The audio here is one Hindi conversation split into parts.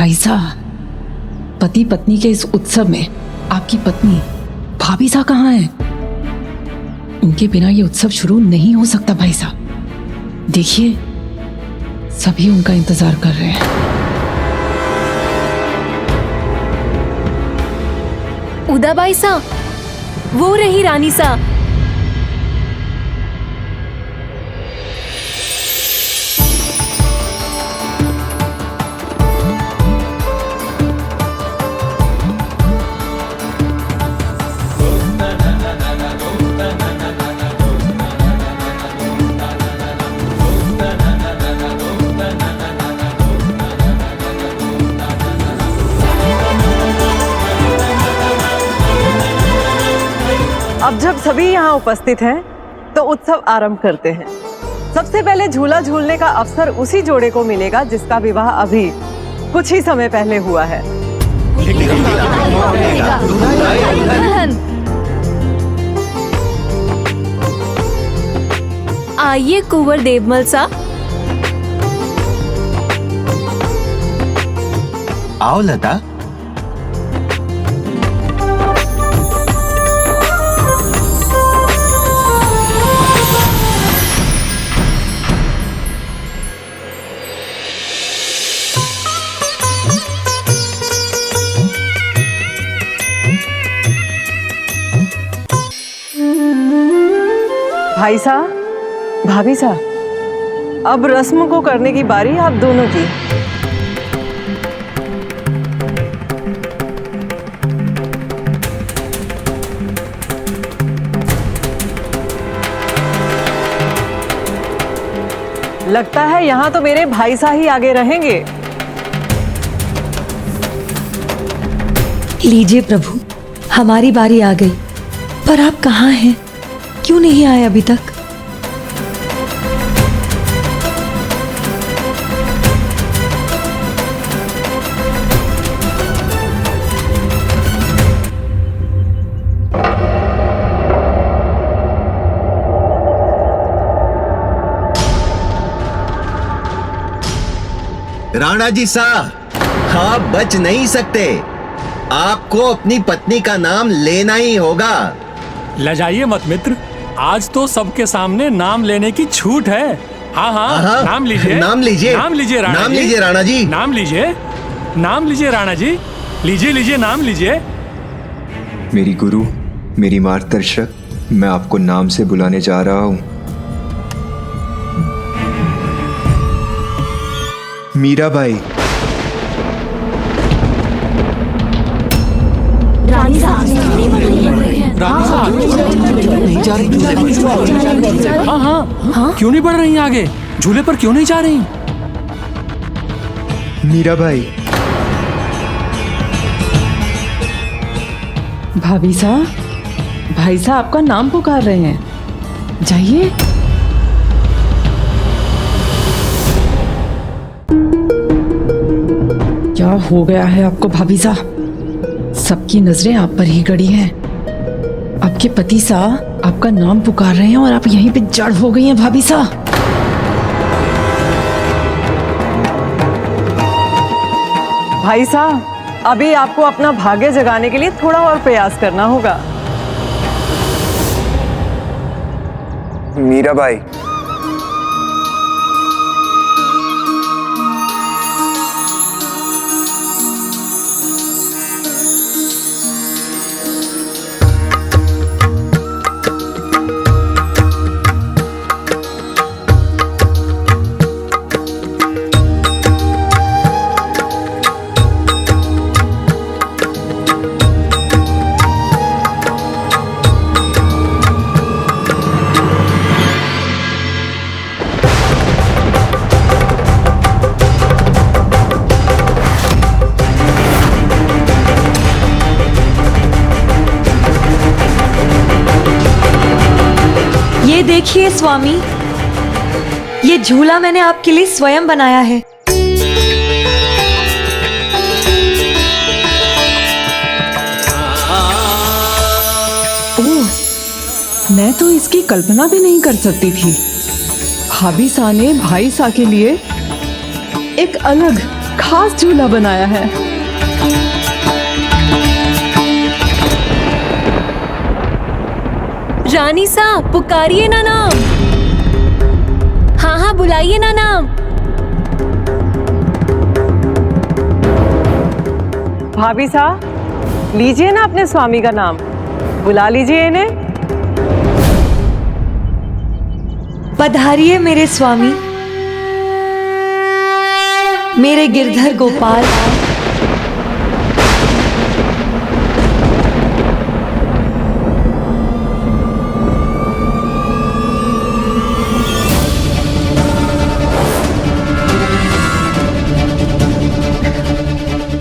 भाई साहब, पति पत्नी के इस उत्सव में आपकी पत्नी भाभी साहब कहाँ है? उनके बिना ये उत्सव शुरू नहीं हो सकता भाई साहब। देखिए, सभी उनका इंतजार कर रहे हैं। उदाबाई सा, वो रही रानी सा। अब जब सभी यहाँ उपस्थित हैं, तो उत्सव आरंभ करते हैं। सबसे पहले झूला झूलने का अवसर उसी जोड़े को मिलेगा जिसका विवाह अभी कुछ ही समय पहले हुआ है। आइए कुंवर देवमल सा। आओ लता। भाई साहब, भाभी साहब, अब रस्म को करने की बारी आप दोनों की। लगता है यहाँ तो मेरे भाई साहब ही आगे रहेंगे। लीजिए प्रभु, हमारी बारी आ गई, पर आप कहाँ हैं? क्यों नहीं आए अभी तक? राणा जी साहब, आप बच नहीं सकते। आपको अपनी पत्नी का नाम लेना ही होगा। लजाइए मत मित्र, आज तो सबके सामने नाम लेने की छूट है। हाँ हाँ, नाम लीजिए, नाम लीजिए, नाम लीजिए राणा जी, नाम लीजिए राणा जी, नाम लीजिए, नाम लीजिए राणा जी, लीजिए लीजिए, नाम लीजिए। मेरी गुरु, मेरी मार्गदर्शक, मैं आपको नाम से बुलाने जा रहा हूं। मीराबाई। नहीं जा रही। हाँ हाँ, क्यों नहीं बढ़ रही आगे? झूले पर क्यों नहीं जा रही? मीराबाई। भाभी साहब, भाई साहब आपका नाम पुकार रहे हैं, जाइए। क्या हो गया है आपको भाभी साहब? सबकी नजरें आप पर ही गड़ी हैं। आपके पति साहब आपका नाम पुकार रहे हैं और आप यहीं पे जड़ हो गई हैं भाभी साहब। भाई साहब, अभी आपको अपना भाग्य जगाने के लिए थोड़ा और प्रयास करना होगा। मीराबाई। ये देखिए स्वामी, ये झूला मैंने आपके लिए स्वयं बनाया है। ओह, मैं तो इसकी कल्पना भी नहीं कर सकती थी। भाभी सा ने भाई सा के लिए एक अलग खास झूला बनाया है। रानी साहब पुकारिए ना नाम। हाँ हाँ बुलाइए ना नाम। भाभी साहब लीजिए ना अपने स्वामी का नाम, बुला लीजिए इन्हें। पधारिए मेरे स्वामी, मेरे गिरधर गोपाल।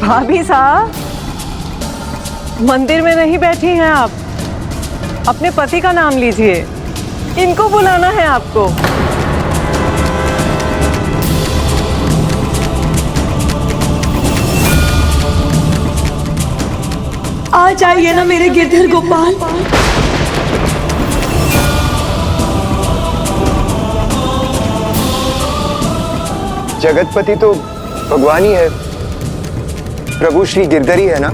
भाभी साहब मंदिर में नहीं बैठी हैं आप, अपने पति का नाम लीजिए, इनको बुलाना है आपको। आ जाइए ना मेरे गिरधर गोपाल। जगतपति तो भगवान ही है, प्रभु श्री गिरधर ही है ना।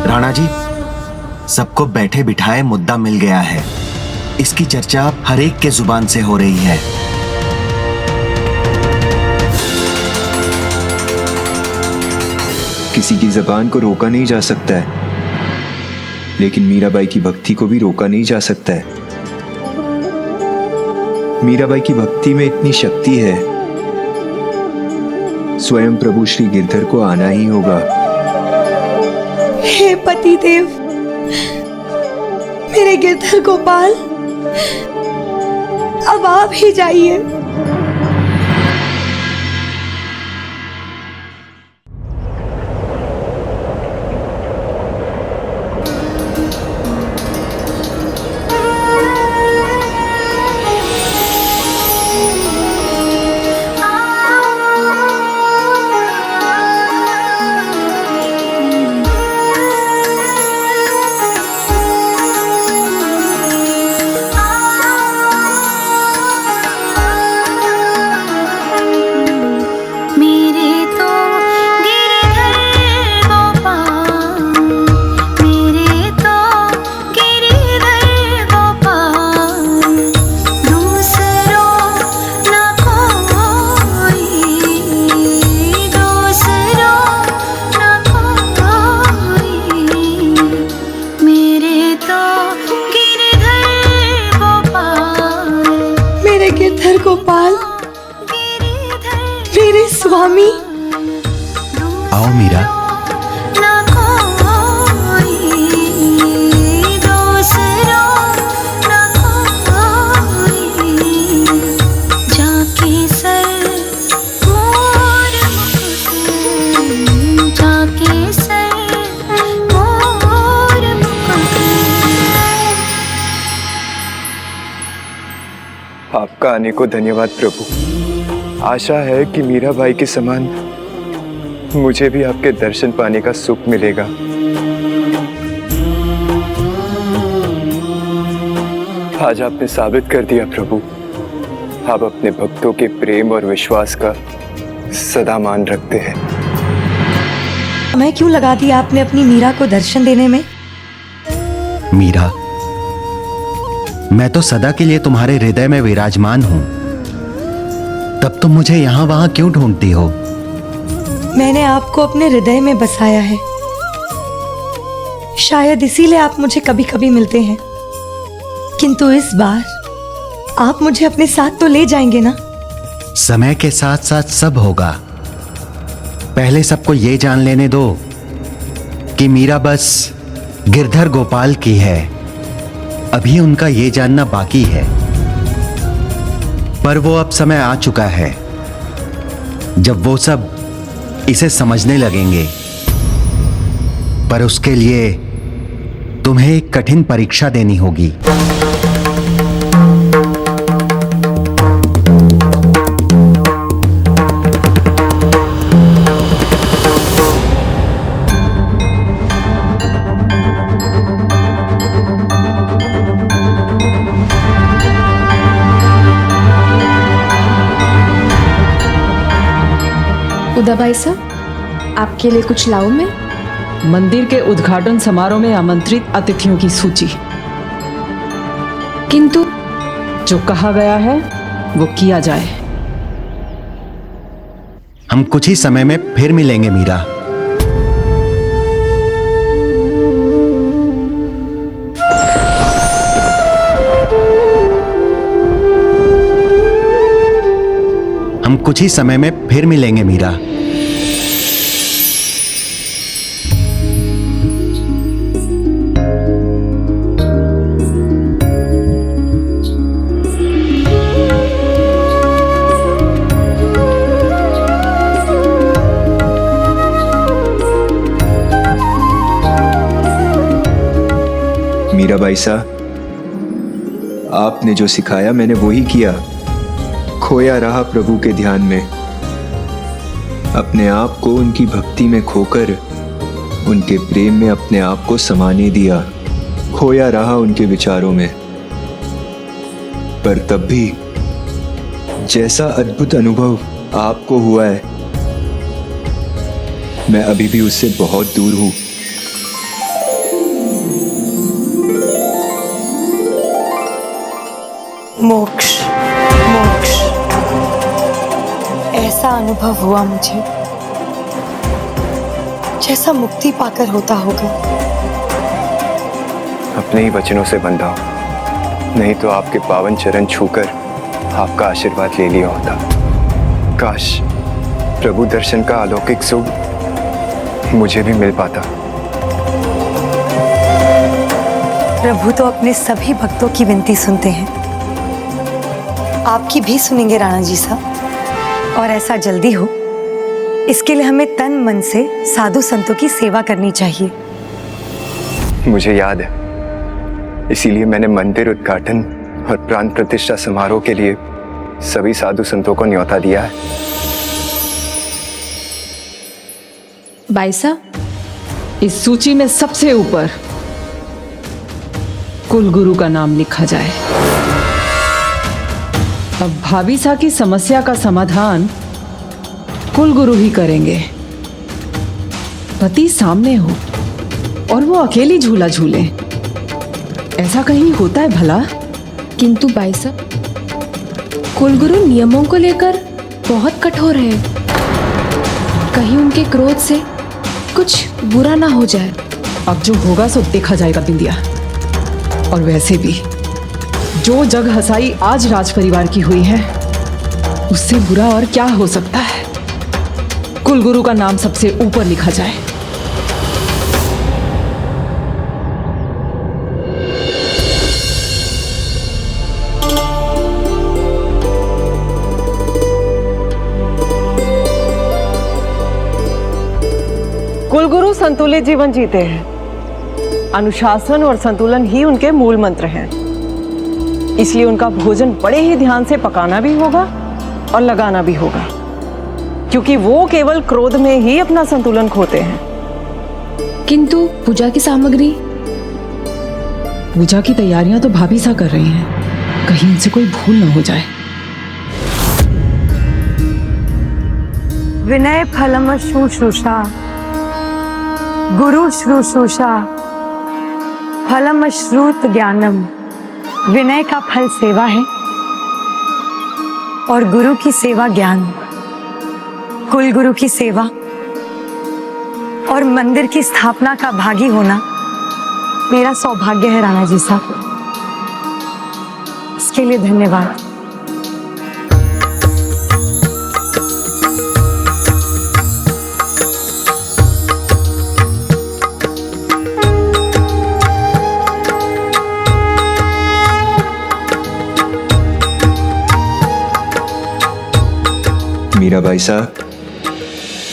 राणा जी, सबको बैठे बिठाए मुद्दा मिल गया है। इसकी चर्चा हर एक के जुबान से हो रही है। किसी की जबान को रोका नहीं जा सकता है, लेकिन मीराबाई की भक्ति को भी रोका नहीं जा सकता है। मीराबाई की भक्ति में इतनी शक्ति है, स्वयं प्रभु श्री गिरधर को आना ही होगा। हे पतिदेव, मेरे गिरधर गोपाल, अब आप ही जाइए। गोपाल, मेरे स्वामी। आओ मीरा। आपका आने को धन्यवाद प्रभु। आशा है कि मीराबाई के समान मुझे भी आपके दर्शन पाने का सुख मिलेगा। आज आपने साबित कर दिया प्रभु, आप अपने भक्तों के प्रेम और विश्वास का सदा मान रखते हैं। मैं क्यों लगा दी आपने अपनी मीरा को दर्शन देने में? मीरा, मैं तो सदा के लिए तुम्हारे हृदय में विराजमान हूं, तब तुम मुझे यहां वहां क्यों ढूंढती हो? मैंने आपको अपने हृदय में बसाया है, शायद इसीलिए आप मुझे कभी कभी मिलते हैं। किंतु इस बार आप मुझे अपने साथ तो ले जाएंगे ना? समय के साथ साथ सब होगा। पहले सबको ये जान लेने दो कि मीरा बस गिरधर गोपाल की है। अभी उनका ये जानना बाकी है, पर वो अब समय आ चुका है जब वो सब इसे समझने लगेंगे। पर उसके लिए तुम्हें एक कठिन परीक्षा देनी होगी। उदाबाई साहब, आपके लिए कुछ लाऊं मैं? मंदिर के उद्घाटन समारोह में आमंत्रित अतिथियों की सूची। किंतु जो कहा गया है वो किया जाए। हम कुछ ही समय में फिर मिलेंगे मीरा। हम कुछ ही समय में फिर मिलेंगे मीरा। मीराबाई साहब, आपने जो सिखाया मैंने वो ही किया। खोया रहा प्रभु के ध्यान में, अपने आप को उनकी भक्ति में खोकर उनके प्रेम में अपने आप को समाने दिया। खोया रहा उनके विचारों में, पर तब भी जैसा अद्भुत अनुभव आपको हुआ है, मैं अभी भी उससे बहुत दूर हूं। मोक्ष, मोक्ष, ऐसा अनुभव हुआ मुझे जैसा मुक्ति पाकर होता होगा। अपने ही वचनों से बंधा हो, नहीं तो आपके पावन चरण छूकर आपका आशीर्वाद ले लिया होता। काश प्रभु दर्शन का अलौकिक सुख मुझे भी मिल पाता। प्रभु तो अपने सभी भक्तों की विनती सुनते हैं, आपकी भी सुनेंगे राणा जी साहब, और ऐसा जल्दी हो इसके लिए हमें तन मन से साधु संतों की सेवा करनी चाहिए। मुझे याद है, इसीलिए मैंने मंदिर उद्घाटन और प्राण प्रतिष्ठा समारोह के लिए सभी साधु संतों को न्योता दिया है। बाई साहब, इस सूची में सबसे ऊपर कुलगुरु का नाम लिखा जाए। अब भाविसा की समस्या का समाधान कुलगुरु ही करेंगे। पति सामने हो और वो अकेली झूला झूले, ऐसा कहीं होता है भला? किंतु बाई साहब, कुलगुरु नियमों को लेकर बहुत कठोर है। कहीं उनके क्रोध से कुछ बुरा ना हो जाए। अब जो होगा सो देखा जाएगा बिंदिया। और वैसे भी जो जग हसाई आज राज परिवार की हुई है, उससे बुरा और क्या हो सकता है। कुलगुरु का नाम सबसे ऊपर लिखा जाए। कुलगुरु संतुलित जीवन जीते हैं। अनुशासन और संतुलन ही उनके मूल मंत्र हैं। इसलिए उनका भोजन बड़े ही ध्यान से पकाना भी होगा और लगाना भी होगा, क्योंकि वो केवल क्रोध में ही अपना संतुलन खोते हैं। किंतु पूजा की सामग्री? पूजा की तैयारियां तो भाभी सा कर रही हैं, कहीं इनसे कोई भूल ना हो जाए। विनय फलम शुश्रूषा, गुरु शुश्रूषा, फलम श्रुत ज्ञानम। विनय का फल सेवा है और गुरु की सेवा ज्ञान। कुलगुरु की सेवा और मंदिर की स्थापना का भागी होना मेरा सौभाग्य है राणा जी साहब। इसके लिए धन्यवाद। मीराबाई साहब,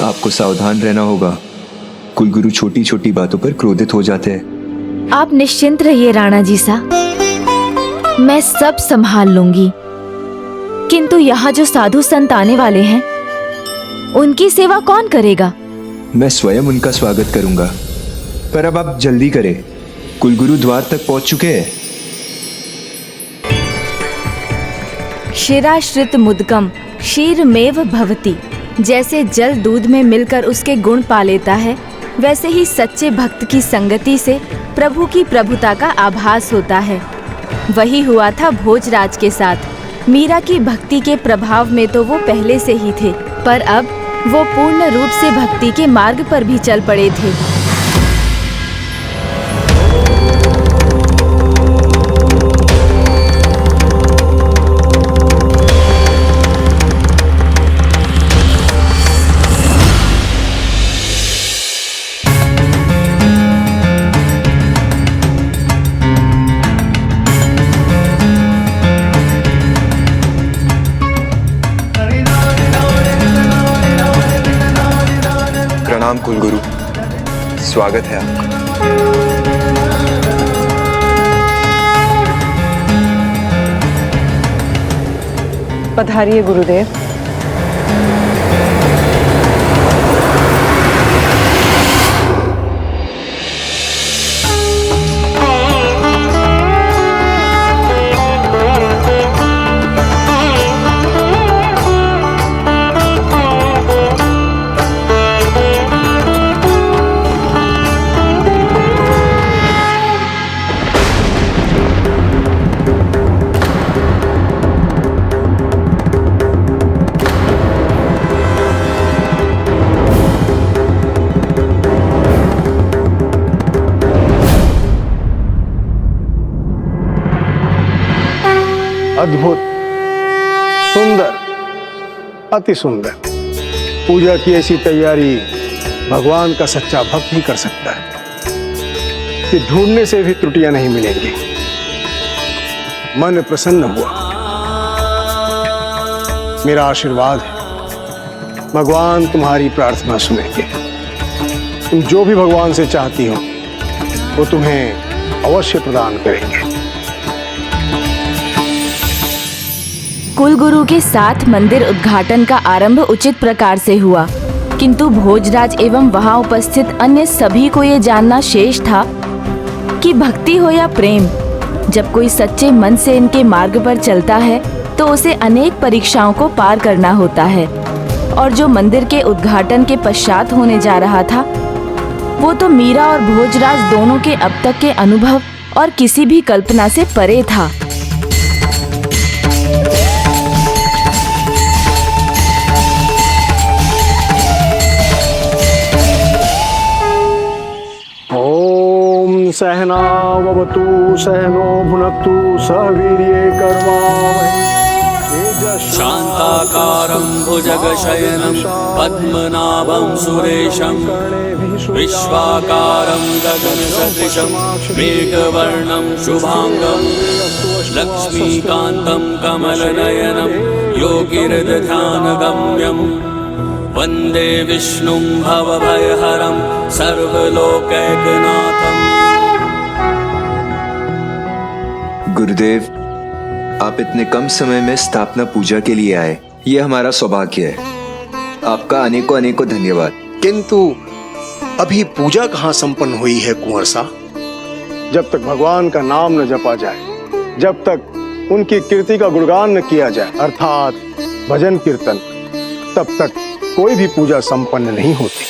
आपको सावधान रहना होगा। कुलगुरु छोटी छोटी बातों पर क्रोधित हो जाते हैं। आप निश्चिंत रहिए राणा जी सा, मैं सब संभाल लूंगी। किंतु यहाँ जो साधु संत आने वाले हैं, उनकी सेवा कौन करेगा? मैं स्वयं उनका स्वागत करूंगा, पर अब आप जल्दी करें। कुलगुरु द्वार तक पहुंच चुके हैं। शिराश्रित मुदकम क्षीरमेव भवति, जैसे जल दूध में मिलकर उसके गुण पा लेता है, वैसे ही सच्चे भक्त की संगति से प्रभु की प्रभुता का आभास होता है। वही हुआ था भोजराज के साथ। मीरा की भक्ति के प्रभाव में तो वो पहले से ही थे, पर अब वो पूर्ण रूप से भक्ति के मार्ग पर भी चल पड़े थे। प्रणाम कुलगुरु, स्वागत है आपका। पधारिए गुरुदेव। अद्भुत, सुंदर, अति सुंदर। पूजा की ऐसी तैयारी भगवान का सच्चा भक्त ही कर सकता है कि ढूंढने से भी त्रुटियां नहीं मिलेंगी। मन प्रसन्न हुआ। मेरा आशीर्वाद है, भगवान तुम्हारी प्रार्थना सुनेंगे। तुम जो भी भगवान से चाहती हो वो तुम्हें अवश्य प्रदान करेंगे। कुलगुरु के साथ मंदिर उद्घाटन का आरंभ उचित प्रकार से हुआ, किंतु भोजराज एवं वहां उपस्थित अन्य सभी को ये जानना शेष था कि भक्ति हो या प्रेम, जब कोई सच्चे मन से इनके मार्ग पर चलता है तो उसे अनेक परीक्षाओं को पार करना होता है। और जो मंदिर के उद्घाटन के पश्चात होने जा रहा था, वो तो मीरा और भोजराज दोनों के अब तक के अनुभव और किसी भी कल्पना से परे था। ओम सहनावतु सहनो भुनक्तु सह वीर्ये कर्मावहै। शांताकारं भुजगशयनं पद्मनाभं सुरेशं विश्वाकारं गगनसदृशं मेघवर्णं शुभांगं लक्ष्मीकान्तं कमलनयनं योगिर्ध्यानगम्यं वन्दे विष्णुं भवभयहरं सर्वलोकैकनाथम्। गुरुदेव, आप इतने कम समय में स्थापना पूजा के लिए आए, ये हमारा सौभाग्य है। आपका अनेकों अनेकों धन्यवाद। किंतु अभी पूजा कहाँ संपन्न हुई है कुंवर सा? जब तक भगवान का नाम न जपा जाए, जब तक उनकी कीर्ति का गुणगान न किया जाए, अर्थात भजन कीर्तन, तब तक कोई भी पूजा संपन्न नहीं होती।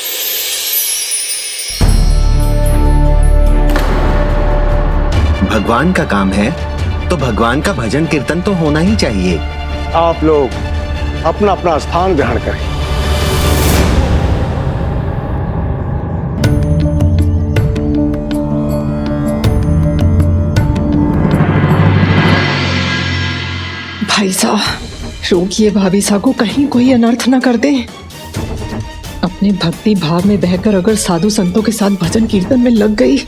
भगवान का काम है तो भगवान का भजन कीर्तन तो होना ही चाहिए। आप लोग अपना अपना स्थान ग्रहण करें। भाई साहब, रोकिए भाभी साहब को, कहीं कोई अनर्थ न कर दे। अपने भक्ति भाव में बहकर अगर साधु संतों के साथ भजन कीर्तन में लग गई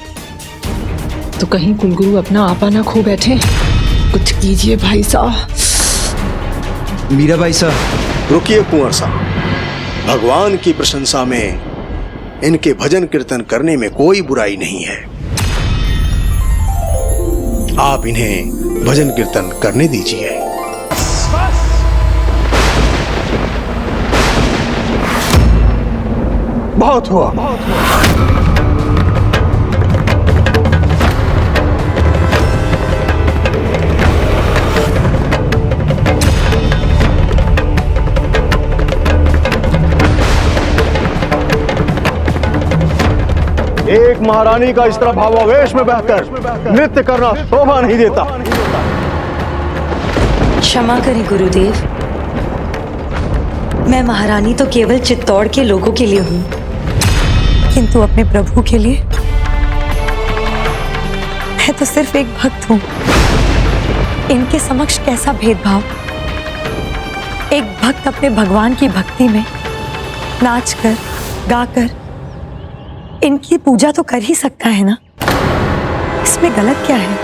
तो कहीं कुलगुरु अपना आपा ना खो बैठे। कुछ कीजिए भाई साहब। मीराबाई साहब, रुकिए कुंवर साहब। भगवान की प्रशंसा में इनके भजन कीर्तन करने में कोई बुराई नहीं है। आप इन्हें भजन कीर्तन करने दीजिए। बहुत हुआ, बहुत हुआ। एक महारानी का इस तरह भावावेश में बहकर नृत्य करना शोभा नहीं देता। क्षमा करें गुरुदेव, मैं महारानी तो केवल चित्तौड़ के लोगों के लिए हूँ, किंतु अपने प्रभु के लिए मैं तो सिर्फ एक भक्त हूँ। इनके समक्ष कैसा भेदभाव। एक भक्त अपने भगवान की भक्ति में नाचकर गाकर इनकी पूजा तो कर ही सकता है ना, इसमें गलत क्या है?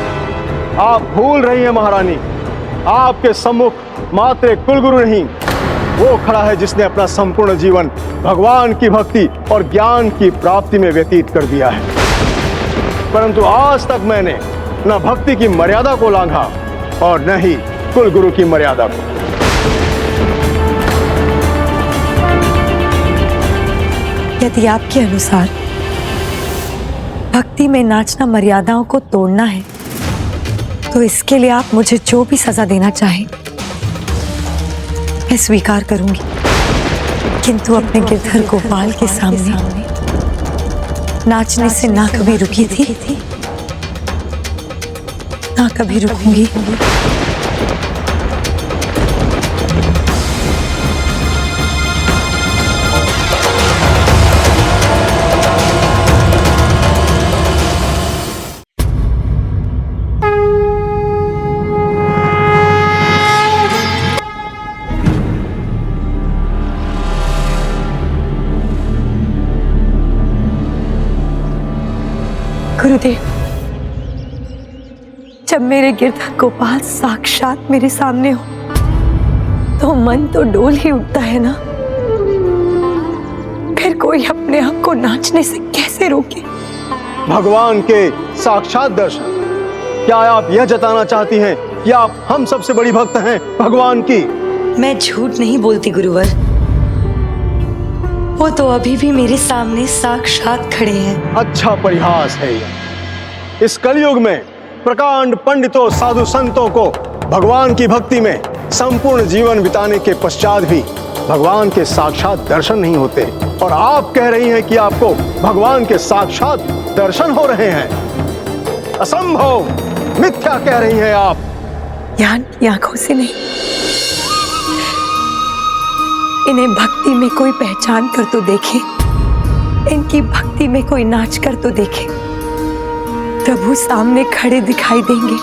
आप भूल रही हैं महारानी, आपके सम्मुख मात्र एक कुलगुरु नहीं, वो खड़ा है जिसने अपना संपूर्ण जीवन भगवान की भक्ति और ज्ञान की प्राप्ति में व्यतीत कर दिया है। परंतु आज तक मैंने न भक्ति की मर्यादा को लांघा और न ही कुलगुरु की मर्यादा को। यदि आपके अनुसार भक्ति में नाचना मर्यादाओं को तोड़ना है, तो इसके लिए आप मुझे जो भी सजा देना चाहें मैं स्वीकार करूंगी, किंतु अपने गिरधर गोपाल के सामने नाचने से ना कभी रुकी थी ना कभी रुकूंगी। गुरुदेव, जब मेरे गिरधर गोपाल साक्षात मेरे सामने हो तो मन तो डोल ही उठता है ना। फिर कोई अपने आप को नाचने से कैसे रोके? भगवान के साक्षात दर्शन, क्या आप यह जताना चाहती हैं कि आप हम सबसे बड़ी भक्त हैं भगवान की? मैं झूठ नहीं बोलती गुरुवर, वो तो अभी भी मेरे सामने साक्षात खड़े हैं। अच्छा परिहास है यह। इस कलयुग में प्रकांड पंडितों साधु संतों को भगवान की भक्ति में संपूर्ण जीवन बिताने के पश्चात भी भगवान के साक्षात दर्शन नहीं होते, और आप कह रही हैं कि आपको भगवान के साक्षात दर्शन हो रहे हैं। असंभव, मिथ्या कह रही हैं आप। ज्ञान की आंखों से नहीं, इन्हें भक्ति में कोई पहचान कर तो देखे, इनकी भक्ति में कोई नाच कर तो देखे, प्रभु सामने खड़े दिखाई देंगे।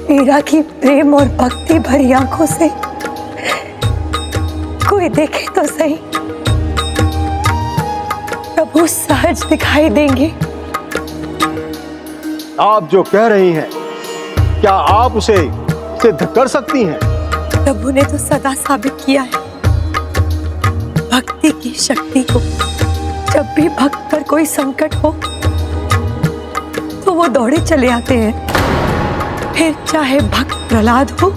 मीरा की प्रेम और भक्ति भरी आंखों से कोई देखे तो सही, प्रभु सहज दिखाई देंगे। आप जो कह रही हैं, क्या आप उसे सिद्ध कर सकती हैं? प्रभु ने तो सदा साबित किया है भक्ति की शक्ति को। जब भी भक्त पर कोई संकट हो तो वो दौड़े चले आते हैं, फिर चाहे भक्त प्रहलाद हो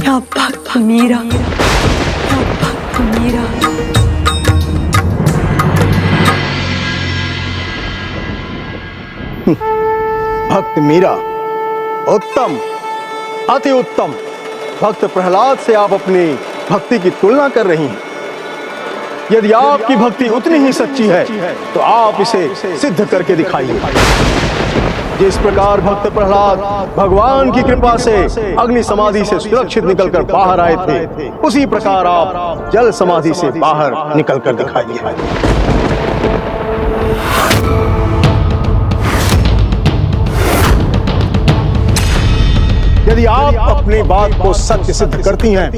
या भक्त मीरा, या भक्त मीरा। भक्त मीरा, उत्तम, अति उत्तम। भक्त प्रहलाद से आप अपनी भक्ति की तुलना कर रही हैं। यदि आपकी भक्ति उतनी ही सच्ची है तो आप इसे सिद्ध करके दिखाइए। जिस प्रकार भक्त प्रहलाद भगवान की कृपा से अग्नि समाधि से सुरक्षित निकलकर बाहर आए थे, उसी प्रकार आप जल समाधि से बाहर निकलकर दिखाइए। यदि आप अपनी बात को सत्य सिद्ध करती हैं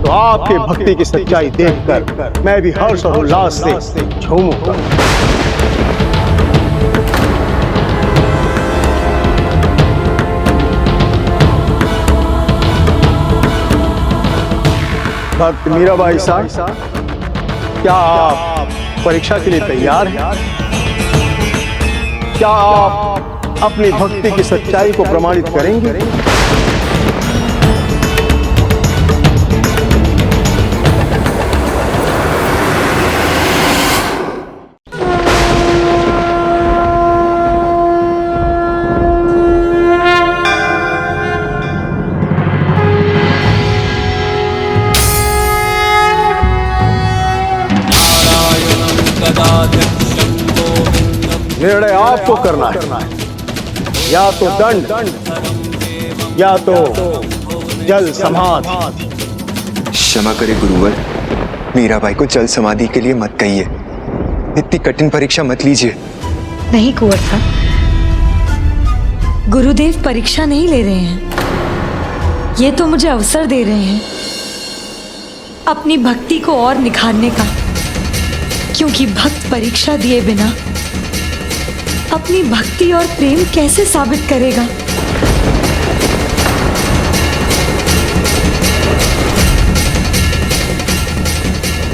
तो आपके भक्ति की सच्चाई देखकर मैं भी हर्ष और उल्लास से झूमूंगा। भक्त मीराबाई साहब, क्या आप परीक्षा के लिए तैयार हैं? क्या आप अपनी भक्ति की सच्चाई को प्रमाणित करेंगे? निर्णय आपको करना है, या तो दंड या तो जल समाधि। क्षमा करे गुरुवर, मीराबाई को जल समाधि के लिए मत कहिए। इतनी कठिन परीक्षा मत लीजिए। नहीं कुंवर साहब, गुरुदेव परीक्षा नहीं ले रहे हैं, ये तो मुझे अवसर दे रहे हैं अपनी भक्ति को और निखारने का। क्योंकि भक्त परीक्षा दिए बिना अपनी भक्ति और प्रेम कैसे साबित करेगा?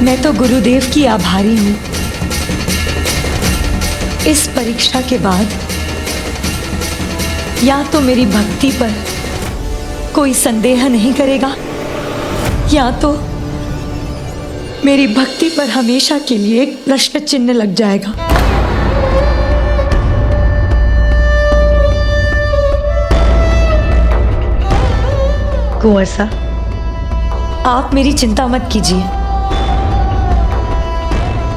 मैं तो गुरुदेव की आभारी हूं। इस परीक्षा के बाद या तो मेरी भक्ति पर कोई संदेह नहीं करेगा, या तो मेरी भक्ति पर हमेशा के लिए एक प्रश्न चिन्ह लग जाएगा। कुंवर साहब, आप मेरी चिंता मत कीजिए।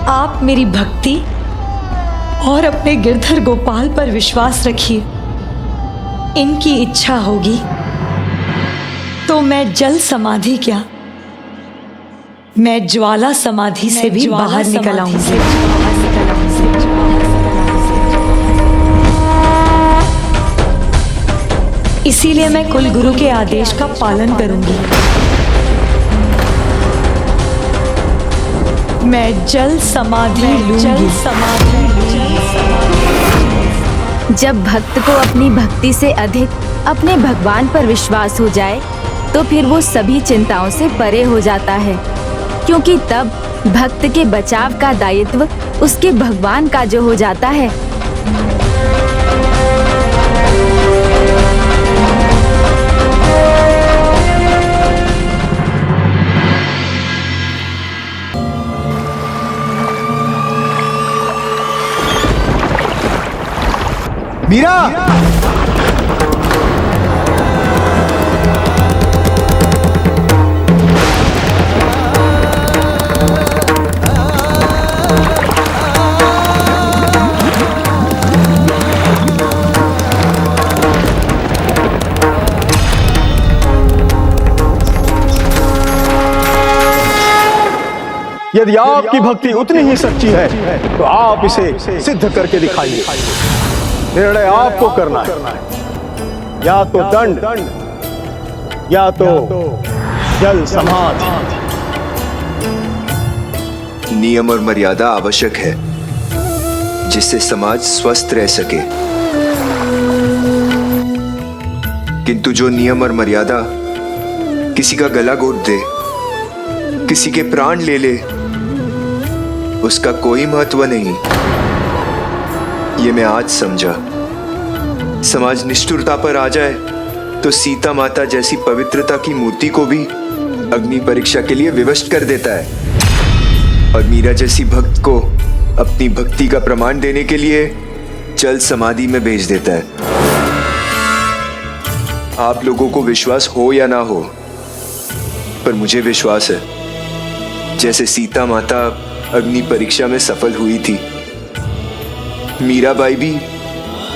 आप मेरी भक्ति और अपने गिरधर गोपाल पर विश्वास रखिए। इनकी इच्छा होगी तो मैं जल समाधि क्या, मैं ज्वाला समाधि से भी बाहर निकल आऊंगी। इसीलिए मैं कुल गुरु के आदेश का पालन करूंगी। मैं जल समाधि लूंगी। जब भक्त को अपनी भक्ति से अधिक अपने भगवान पर विश्वास हो जाए तो फिर वो सभी चिंताओं से परे हो जाता है, क्योंकि तब भक्त के बचाव का दायित्व उसके भगवान का जो हो जाता है। मीरा! यदि आपकी भक्ति उतनी ही सच्ची है तो आप इसे सिद्ध करके दिखाइए। निर्णय आपको करना है, या तो दंड या तो जल समाधि। नियम और मर्यादा आवश्यक है जिससे समाज स्वस्थ रह सके, किंतु जो नियम और मर्यादा किसी का गला घोट दे, किसी के प्राण ले ले, उसका कोई महत्व नहीं। ये मैं आज समझा। समाज निष्ठुरता पर आ जाए तो सीता माता जैसी पवित्रता की मूर्ति को भी अग्नि परीक्षा के लिए विवश कर देता है, और मीरा जैसी भक्त को अपनी भक्ति का प्रमाण देने के लिए जल समाधि में भेज देता है। आप लोगों को विश्वास हो या ना हो, पर मुझे विश्वास है जैसे सीता माता अग्नि परीक्षा में सफल हुई थी, मीराबाई भी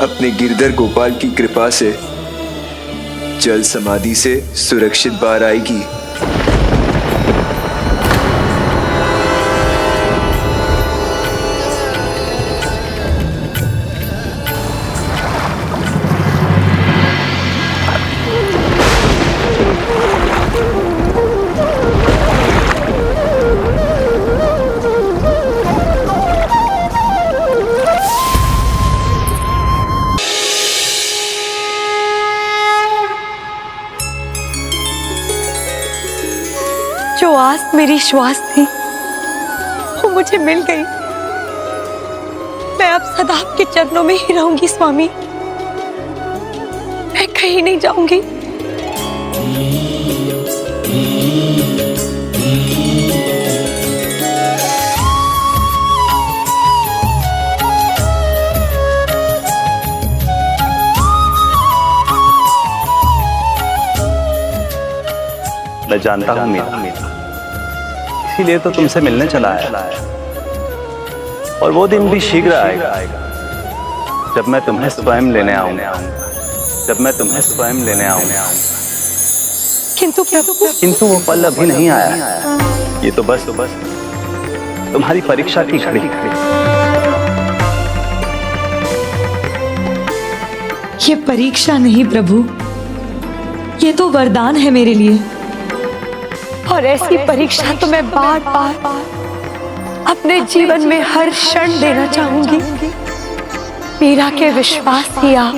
अपने गिरधर गोपाल की कृपा से जल समाधि से सुरक्षित बाहर आएगी। जो आस मेरी श्वास थी वो मुझे मिल गई। मैं अब सदा आपके चरणों में ही रहूंगी स्वामी, मैं कहीं नहीं जाऊंगी। मैं जानता हूँ मीरा, इसीलिए तो तुमसे मिलने चला है, और वो दिन भी शीघ्र आएगा जब मैं तुम्हें स्वयं लेने आऊंगा, जब मैं तुम्हें स्वयं लेने आऊंगा। किंतु प्रभु, किंतु वो पल अभी नहीं आया। ये तो बस तुम्हारी परीक्षा की घड़ी। ये परीक्षा नहीं प्रभु, ये तो वरदान है मेरे लिए। और ऐसी परीक्षा तो मैं बार बार अपने जीवन में हर क्षण देना चाहूंगी। मीरा के विश्वास ही आ,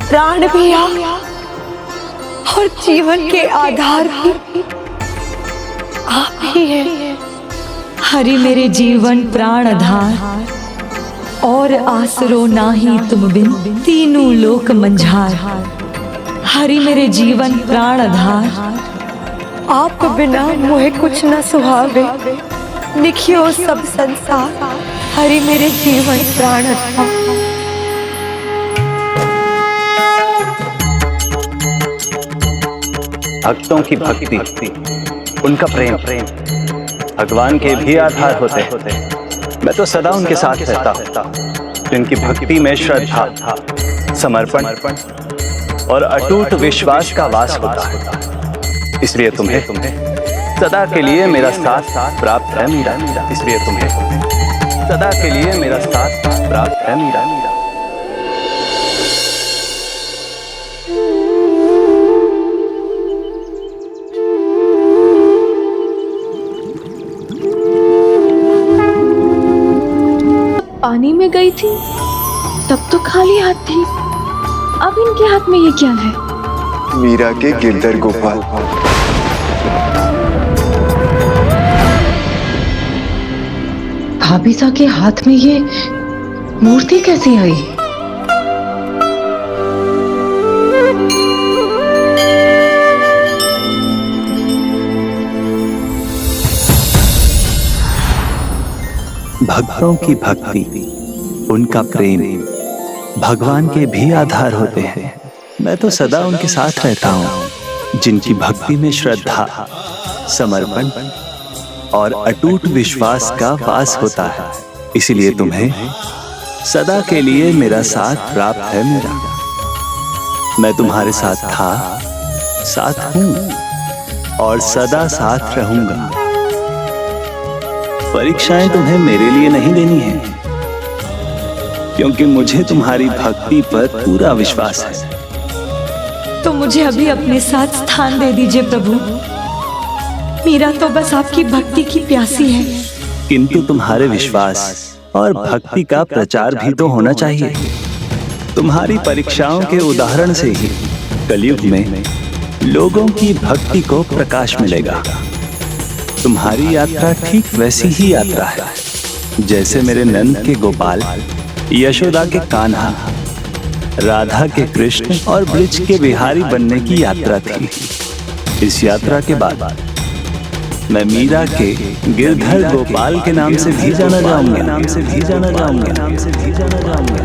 प्राण भी आ, और जीवन के आधार भी आप ही है। हरि मेरे जीवन प्राण आधार, और आसरो नाही तुम बिन, तीनों लोक मंझार। हरि मेरे जीवन प्राण आधार, आप बिना मोहे कुछ न सुहावे। निखियो सब संसार, हरि मेरे जीवन प्राण आधार। भक्तों की भक्ति, उनका प्रेम भगवान के भी आधार होते हैं। मैं तो सदा उनके साथ रहता हूँ। जिनकी भक्ति में श्रद्धा, समर्पण और अटूट विश्वास का वास होता है। इसलिए तुम्हें सदा के लिए मेरा साथ प्राप्त है मीरा। इसलिए तुम्हें सदा के लिए मेरा साथ प्राप्त है मीरा। पानी में गई थी तब तो खाली हाथ थी, अब इनके हाथ में ये क्या है? मीरा के गिरधर गोपाल। भाभी सा के हाथ में ये मूर्ति कैसे आई? भक्तों की भक्ति, उनका प्रेम भगवान के भी आधार होते हैं। मैं तो सदा उनके साथ रहता हूँ। जिनकी भक्ति में श्रद्धा, समर्पण और अटूट विश्वास का वास होता है। इसलिए तुम्हें सदा के लिए मेरा साथ प्राप्त है मीरा। मैं तुम्हारे साथ था, साथ हूँ और सदा साथ रहूंगा। परीक्षाएं तुम्हें मेरे लिए नहीं देनी है, क्योंकि मुझे तुम्हारी भक्ति पर पूरा विश्वास है। तो मुझे अभी अपने साथ स्थान दे दीजिए प्रभु। मीरा तो बस आपकी भक्ति की प्यासी है। किंतु तुम्हारे विश्वास और भक्ति का प्रचार भी तो होना चाहिए। तुम्हारी परीक्षाओं के उदाहरण से ही कलयुग में लोगों की भक्ति को प्रकाश मिलेगा। तुम्हारी यात्रा ठीक वैसी ही यात्रा है जैसे मेरे नंद के गोपाल, यशोदा के कान्हा, राधा के कृष्ण और ब्रज के बिहारी बनने की यात्रा थी। इस यात्रा के बाद मैं मीरा के गिरधर गोपाल के नाम से भी जाना जाऊंगा। नाम से भी जाना जाऊंगा। नाम से भी जाना जाऊंगा।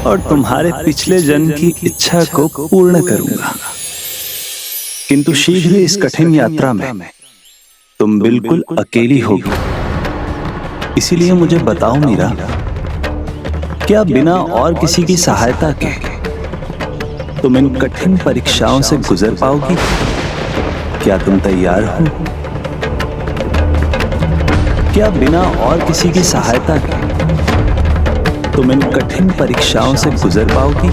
और तुम्हारे पिछले जन्म की इच्छा को पूर्ण करूंगा। किंतु शीघ्र इस कठिन यात्रा में तुम बिल्कुल अकेली होगी। इसीलिए मुझे बताओ मीरा, क्या बिना और किसी की सहायता के तुम इन कठिन परीक्षाओं से गुजर पाओगी? क्या तुम तैयार हो? क्या बिना और किसी की सहायता के तुम इन कठिन परीक्षाओं से गुजर पाओगी?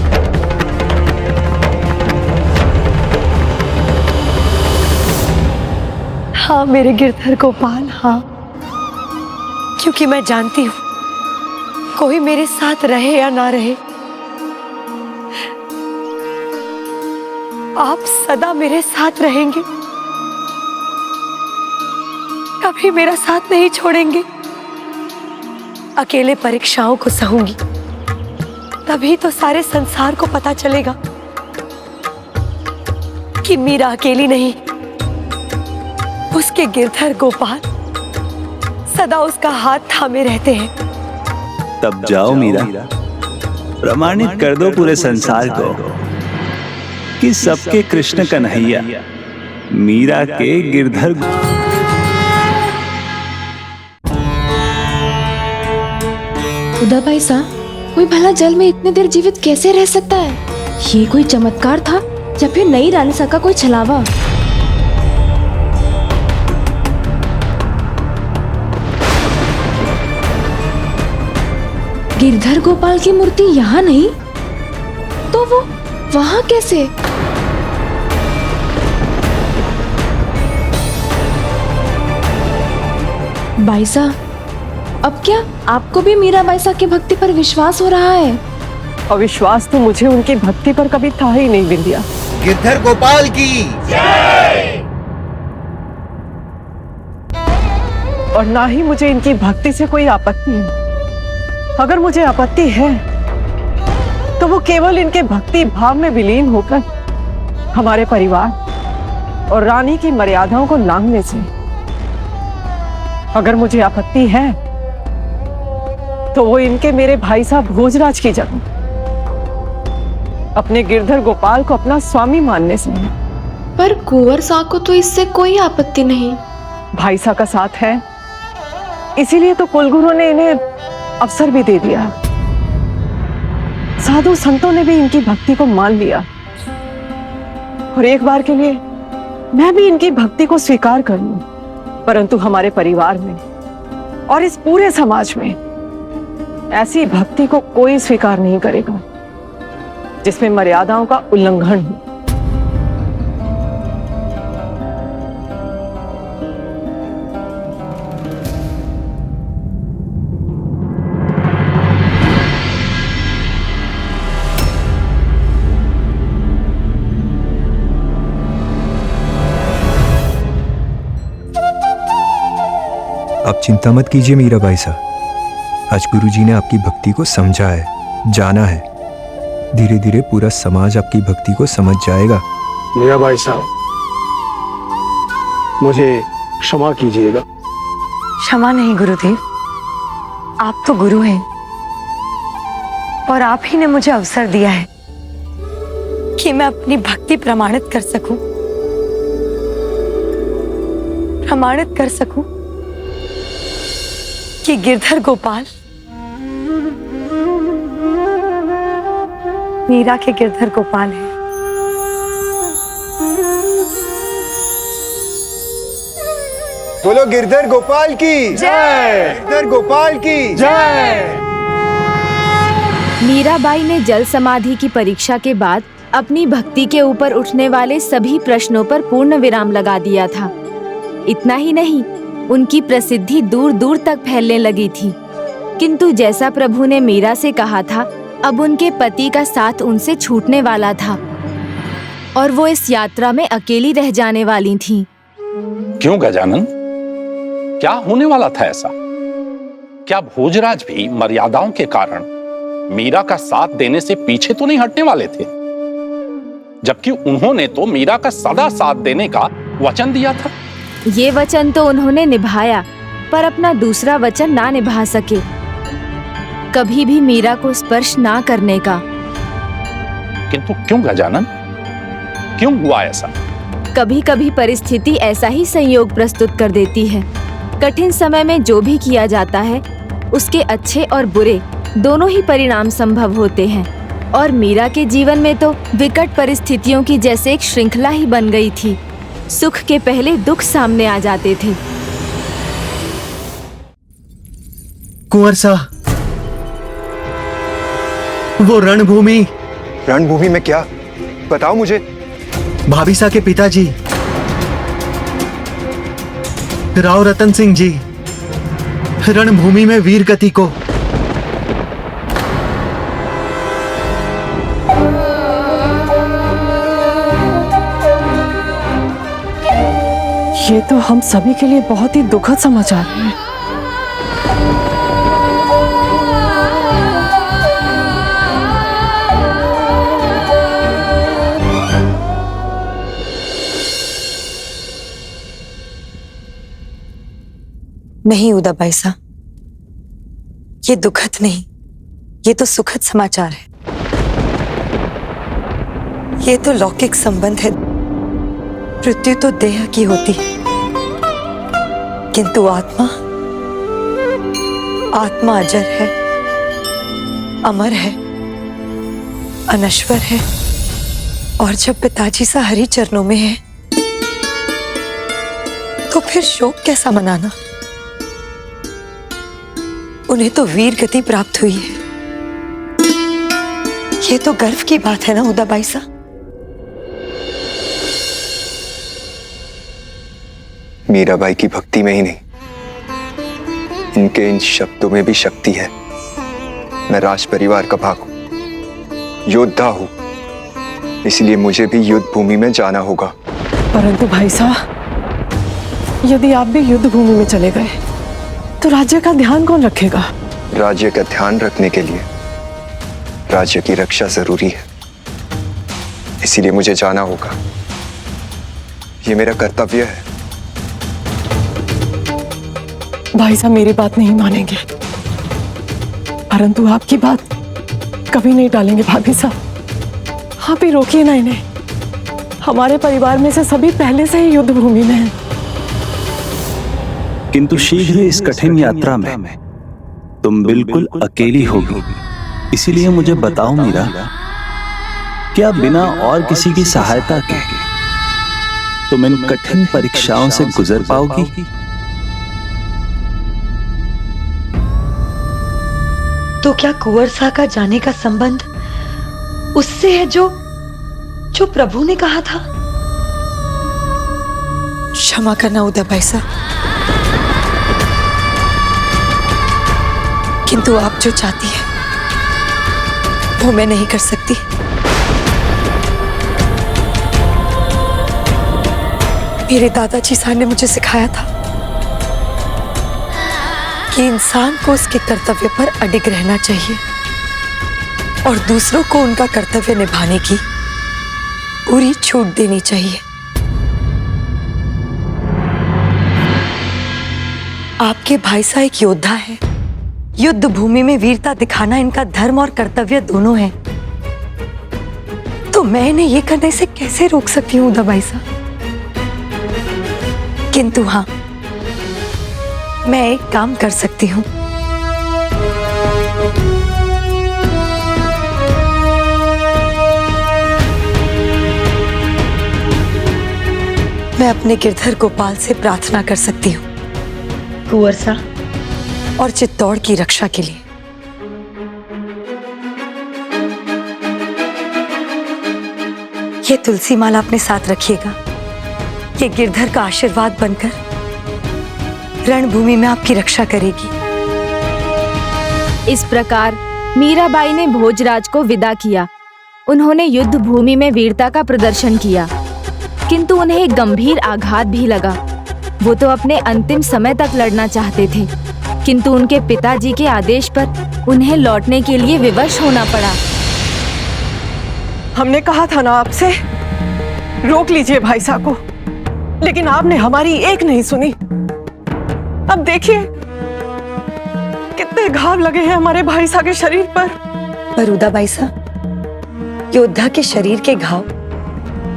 हाँ मेरे गिरधर गोपाल, हाँ। क्योंकि मैं जानती हूँ कोई मेरे साथ रहे या ना रहे, आप सदा मेरे साथ रहेंगे, कभी मेरा साथ नहीं छोड़ेंगे। अकेले परीक्षाओं को सहूंगी, तभी तो सारे संसार को पता चलेगा कि मीरा अकेली नहीं, उसके गिरधर गोपाल सदा उसका हाथ थामे रहते हैं। तब जाओ मीरा, प्रमाणित कर दो पूरे संसार को कि सबके कृष्ण कन्हैया मीरा के गिरधर। उदा पैसा, कोई भला जल में इतने देर जीवित कैसे रह सकता है? ये कोई चमत्कार था या फिर नई रानिसा का कोई छलावा? गिरधर गोपाल की मूर्ति यहाँ नहीं, तो वो वहाँ कैसे? बाईसा, अब क्या आपको भी मीरा बाईसा की भक्ति पर विश्वास हो रहा है? और विश्वास तो मुझे उनकी भक्ति पर कभी था ही नहीं विंध्या। गिरधर गोपाल की और ना ही मुझे इनकी भक्ति से कोई आपत्ति है। अगर मुझे आपत्ति है तो वो केवल इनके भक्ति भाव में विलीन होकर हमारे परिवार और रानी की मर्यादाओं को लांघने से। अगर मुझे आपत्ति है तो वो इनके मेरे भाई साहब भोजराज की जगह अपने गिरधर गोपाल को अपना स्वामी मानने से। पर कुंवर साहब को तो इससे कोई आपत्ति नहीं। भाई साहब का साथ है, इसीलिए तो कुलगुरु ने इन्हें अवसर भी दे दिया। साधु संतों ने भी इनकी भक्ति को मान लिया और एक बार के लिए मैं भी इनकी भक्ति को स्वीकार कर लूं। परंतु हमारे परिवार में और इस पूरे समाज में ऐसी भक्ति को कोई स्वीकार नहीं करेगा जिसमें मर्यादाओं का उल्लंघन हो। आप चिंता मत कीजिए मीरा बाई साहब, आज गुरुजी ने आपकी भक्ति को समझा है, जाना है। धीरे धीरे पूरा समाज आपकी भक्ति को समझ जाएगा। मीरा बाई साहब, मुझे क्षमा कीजिएगा। क्षमा नहीं गुरुदेव, आप तो गुरु हैं और आप ही ने मुझे अवसर दिया है कि मैं अपनी भक्ति प्रमाणित कर सकूं कि गिरधर गोपाल मीरा के गिरधर गोपाल है। बोलो गिरधर गोपाल की जय, गिरधर गोपाल की जय। मीराबाई ने जल समाधि की परीक्षा के बाद अपनी भक्ति के ऊपर उठने वाले सभी प्रश्नों पर पूर्ण विराम लगा दिया था। इतना ही नहीं, उनकी प्रसिद्धि दूर दूर तक फैलने लगी थी। किंतु जैसा प्रभु ने मीरा से कहा था, अब उनके पति का साथ उनसे छूटने वाला था और वो इस यात्रा में अकेली रह जाने वाली थीं। क्यों गजानन, क्या होने वाला था ऐसा? क्या भोजराज भी मर्यादाओं के कारण मीरा का साथ देने से पीछे तो नहीं हटने वाले थे? जबकि उन्होंने तो मीरा का सदा साथ देने का वचन दिया था। ये वचन तो उन्होंने निभाया, पर अपना दूसरा वचन ना निभा सके, कभी भी मीरा को स्पर्श ना करने का। किंतु क्यों गजानन, क्यों हुआ ऐसा? कभी कभी परिस्थिति ऐसा ही संयोग प्रस्तुत कर देती है। कठिन समय में जो भी किया जाता है, उसके अच्छे और बुरे दोनों ही परिणाम संभव होते हैं। और मीरा के जीवन में तो विकट परिस्थितियों की जैसे एक श्रृंखला ही बन गई थी। सुख के पहले दुख सामने आ जाते थे। कुंवर सा, वो रणभूमि। रणभूमि में क्या? बताओ मुझे। भाभी सा के पिताजी राव रतन सिंह जी रणभूमि में वीर गति को। ये तो हम सभी के लिए बहुत ही दुखद समाचार है। नहीं उदा बाईसा, ये दुखद नहीं, ये तो सुखद समाचार है। ये तो लौकिक संबंध है। मृत्यु तो देह की होती है, किंतु आत्मा अजर है। अमर है, अनश्वर है, और जब पिताजी सा हरि चरणों में है तो फिर शोक कैसा मनाना। उन्हें तो वीर गति प्राप्त हुई है। ये तो गर्व की बात है ना उदाबाई सा। मीराबाई की भक्ति में ही नहीं, इनके इन शब्दों में भी शक्ति है। मैं राज परिवार का भाग हूं, योद्धा हूं, इसलिए मुझे भी युद्ध भूमि में जाना होगा। परंतु भाई साहब, यदि आप भी युद्ध भूमि में चले गए तो राज्य का ध्यान कौन रखेगा? राज्य का ध्यान रखने के लिए राज्य की रक्षा जरूरी है, इसीलिए मुझे जाना होगा। ये मेरा कर्तव्य है। भाई साहब मेरी बात नहीं मानेंगे, परंतु आपकी बात कभी नहीं टालेंगे भाभी साहब। आप ही रोकिए ना इन्हें। हमारे परिवार में से सभी पहले से ही युद्ध भूमि में हैं। किंतु शीघ्र इस कठिन यात्रा में तुम बिल्कुल अकेली होगी, इसीलिए मुझे बताओ मीरा, क्या बिना और किसी की सहायता के तुम इन कठिन परीक्षाओं से गुजर पाओगी? तो क्या कुंवर सा का जाने का संबंध उससे है जो प्रभु ने कहा था? क्षमा करना उदाबाई सा, किंतु आप जो चाहती हैं वो मैं नहीं कर सकती। मेरे दादाजी साहब ने मुझे सिखाया था कि इंसान को उसके कर्तव्य पर अडिग रहना चाहिए और दूसरों को उनका कर्तव्य निभाने की पूरी छूट देनी चाहिए। आपके भाई साहब एक योद्धा है। युद्ध भूमि में वीरता दिखाना इनका धर्म और कर्तव्य दोनों है। तो मैं इन्हें ये करने से कैसे रोक सकती हूँ उदाबाई साहब? किंतु हाँ, मैं एक काम कर सकती हूँ। मैं अपने गिरधर गोपाल से प्रार्थना कर सकती हूँ कुंवर सा और चित्तौड़ की रक्षा के लिए। ये तुलसी माला अपने साथ रखिएगा। ये गिरधर का आशीर्वाद बनकर रणभूमि में आपकी रक्षा करेगी। इस प्रकार मीराबाई ने भोजराज को विदा किया। उन्होंने युद्ध भूमि में वीरता का प्रदर्शन किया, किंतु उन्हें एक गंभीर आघात भी लगा। वो तो अपने अंतिम समय तक लड़ना चाहते थे, किंतु उनके पिताजी के आदेश पर उन्हें लौटने के लिए विवश होना पड़ा। हमने कहा था ना आपसे, रोक लीजिए भाई साहब को, लेकिन आपने हमारी एक नहीं सुनी। अब देखिए कितने घाव लगे हैं हमारे भाई साहब के शरीर पर। उदाबाई साहब, योद्धा के शरीर के घाव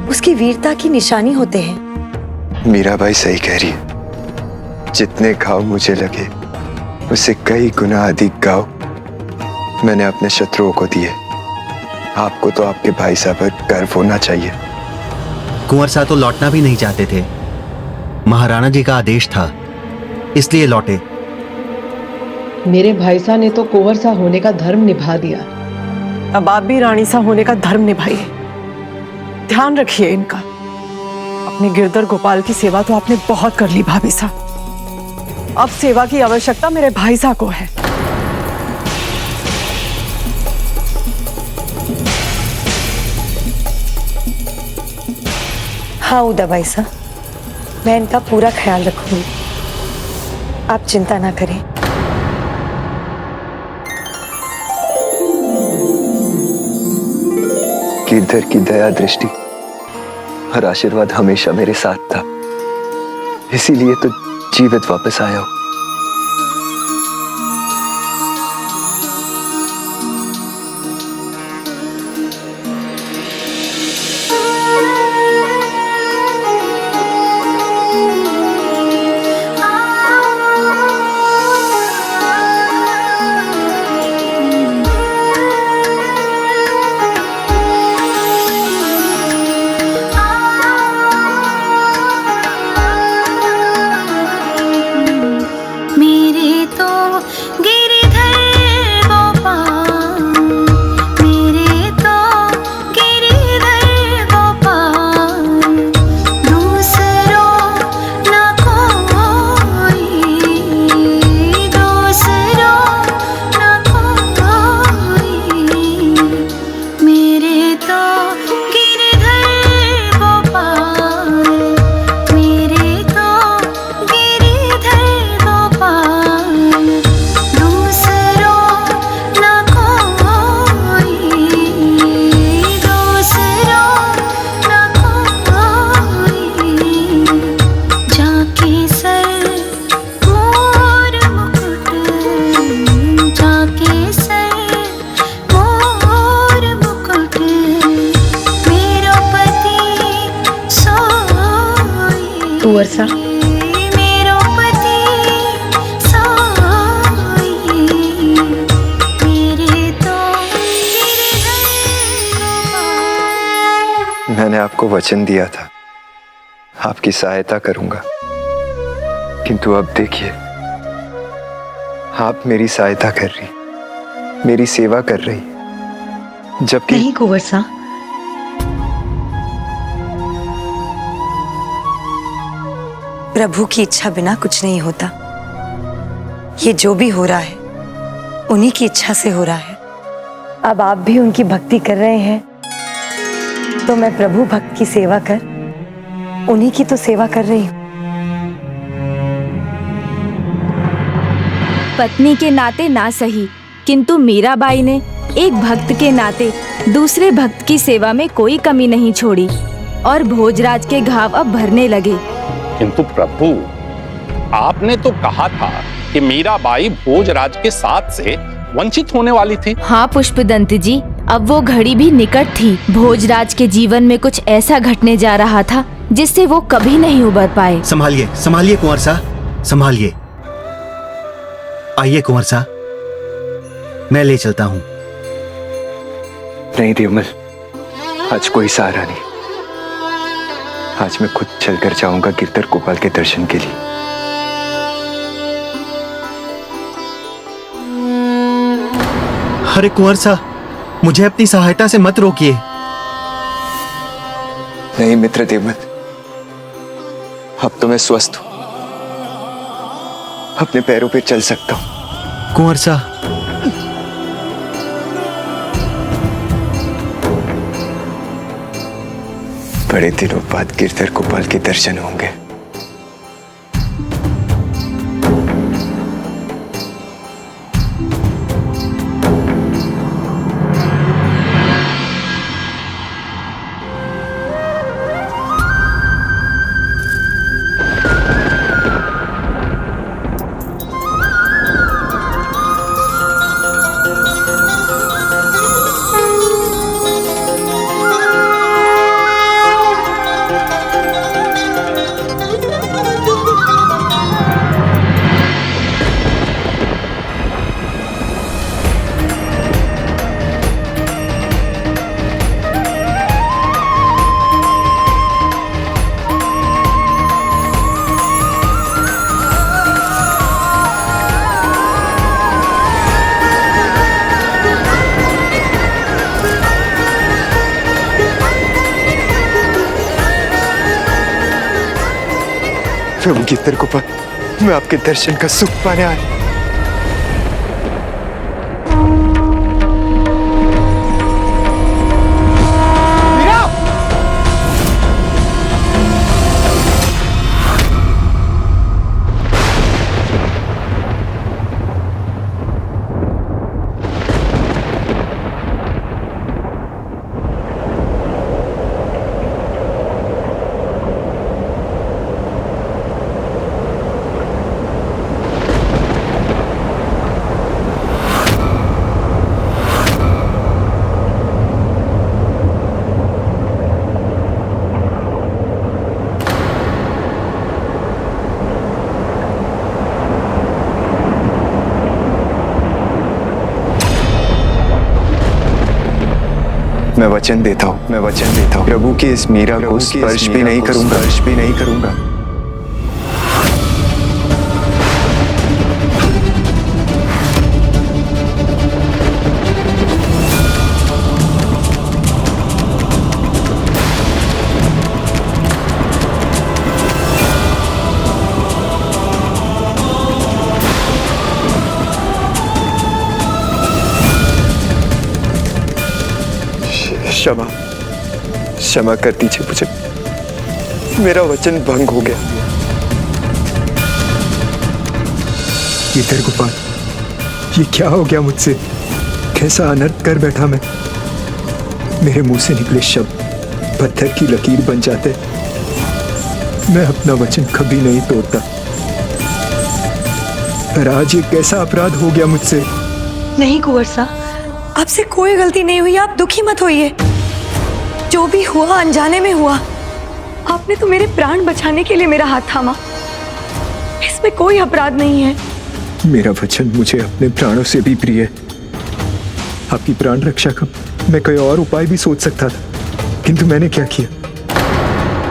उसकी वीरता की निशानी होते हैं। मीराबाई सही कह रही है। जितने घाव मुझे लगे उससे कई गुना अधिक घाव मैंने अपने शत्रुओं को दिए। आपको तो आपके भाई साहब पर गर्व होना चाहिए। कुंवर साहब तो लौटना भी नहीं चाहते थे। महाराणा जी का आदेश था, इसलिए लौटे। मेरे भाई साहब ने तो कुंवर सा होने का धर्म निभा दिया। अब आप भी रानी सा होने का धर्म निभाइए। ध्यान रखिए इनका। अपने गिरधर गोपाल की सेवा तो आपने बहुत कर ली भाभी साहब। अब सेवा की आवश्यकता मेरे भाई साहब को है। हाँ उदाबाई साहब, मैं इनका पूरा ख्याल रखूंगी। आप चिंता ना करें। गिरधर की दया दृष्टि और आशीर्वाद हमेशा मेरे साथ था, इसीलिए तो जीवित वापस आया हूं। सा। मैंने आपको वचन दिया था आपकी सहायता करूंगा, किंतु अब देखिए आप मेरी सहायता कर रही, मेरी सेवा कर रही, जबकि नहीं कुंवर सा, प्रभु की इच्छा बिना कुछ नहीं होता। ये जो भी हो रहा है उन्हीं की इच्छा से हो रहा है। अब आप भी उनकी भक्ति कर रहे हैं तो मैं प्रभु भक्त की सेवा कर उन्हीं की तो सेवा कर रही हूँ। पत्नी के नाते ना सही, किंतु मीराबाई ने एक भक्त के नाते दूसरे भक्त की सेवा में कोई कमी नहीं छोड़ी और भोजराज के घाव अब भरने लगे। किंतु प्रभु, आपने तो कहा था कि मीराबाई भोजराज के साथ से वंचित होने वाली थी। हाँ पुष्पदंत जी, अब वो घड़ी भी निकट थी। भोजराज के जीवन में कुछ ऐसा घटने जा रहा था जिससे वो कभी नहीं उबर पाए। संभालिए संभालिए कुंवर सा, संभालिए। आइए कुंवर सा, मैं ले चलता हूँ। नहीं देवमल, आज कोई सहारा नहीं। आज मैं खुद चलकर जाऊंगा गिरधर गोपाल के दर्शन के लिए। अरे कुंवर सा, मुझे अपनी सहायता से मत रोकिए। नहीं मित्र देवमल, अब तो मैं स्वस्थ हूं, अपने पैरों पे चल सकता हूं। कुंवर सा, बड़े दिनों बाद गिरधर गोपाल के दर्शन होंगे। प्रभु गिरधर गोपाल, मैं आपके दर्शन का सुख पाने आया। मैं वचन देता हूँ, मैं वचन देता हूँ, प्रभु की इस मीरा को स्पर्श भी नहीं करूंगा, स्पर्श भी नहीं करूंगा। क्षमा क्षमा कर दीजिए मुझे, मेरा वचन भंग हो गया। गिरधर गोपाल, ये क्या हो गया मुझसे? कैसा अनर्थ कर बैठा मैं। मेरे मुंह से निकले शब्द पत्थर की लकीर बन जाते। मैं अपना वचन कभी नहीं तोड़ता, पर आज ये कैसा अपराध हो गया मुझसे। नहीं कुंवर सा, आपसे कोई गलती नहीं हुई, आप दुखी मत होइए। जो भी हुआ अनजाने में हुआ, आपने तो मेरे प्राण बचाने के लिए मेरा हाथ थामा। इसमें कोई अपराध नहीं है। मेरा वचन मुझे अपने प्राणों से भी प्रिय है। आपकी प्राण रक्षा का मैं कोई और उपाय भी सोच सकता था, किंतु मैंने क्या किया?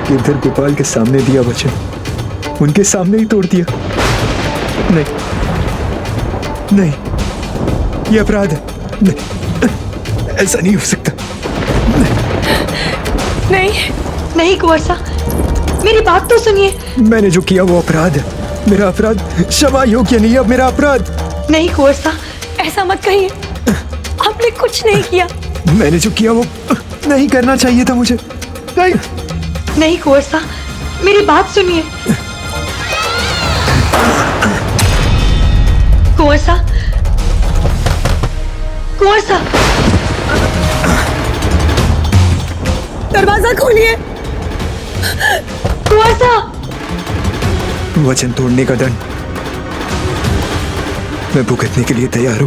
गिरधर गोपाल के सामने दिया वचन, उनके सामने ही तोड़ दिया। नहीं नहीं, ये अपराध है। नहीं, ऐसा नहीं हो सकता। नहीं नहीं कुंवर सा, मेरी बात तो सुनिए। मैंने जो किया वो अपराध है। मेरा अपराध क्षमा योग्य नहीं है। अब मेरा अपराध। नहीं कुंवर सा, ऐसा मत कहिए। आपने कुछ नहीं किया। मैंने जो किया वो नहीं करना चाहिए था मुझे। नहीं नहीं कुंवर सा, मेरी बात सुनिए। कुंवर सा, कुंवर सा, दरवाजा खोलिए। कुंवर सा। वचन तोड़ने का दंड मैं भुगतने के लिए तैयार हूं।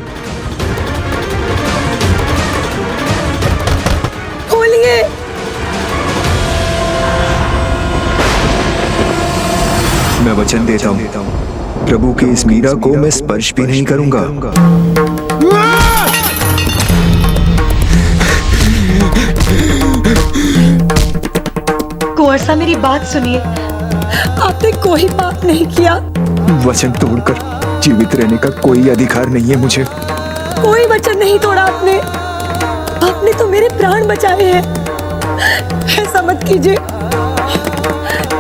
खोलिए। मैं वचन देता हूं, प्रभु की इस मीरा को मैं स्पर्श भी नहीं करूंगा। कुंवर सा, मेरी बात सुनिए। आपने कोई पाप नहीं किया। वचन तोड़कर जीवित रहने का कोई अधिकार नहीं है मुझे। कोई वचन नहीं तोड़ा आपने। आपने तो मेरे प्राण बचाए हैं। ऐसा मत कीजिए।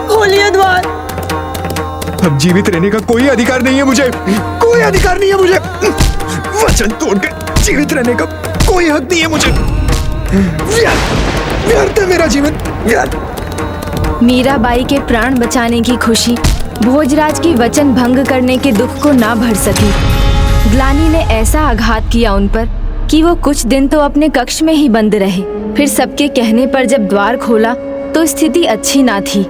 खोलिए द्वार। अब जीवित रहने का कोई अधिकार नहीं है मुझे। कोई अधिकार नहीं है मुझे। वचन तोड़कर जीवित रहने का कोई हक नहीं है मुझे। व्यर्थ है मेरा जीवन, व्यर्थ। मीराबाई के प्राण बचाने की खुशी भोजराज की वचन भंग करने के दुख को ना भर सकी। ग्लानी ने ऐसा आघात किया उन पर कि वो कुछ दिन तो अपने कक्ष में ही बंद रहे। फिर सबके कहने पर जब द्वार खोला तो स्थिति अच्छी ना थी।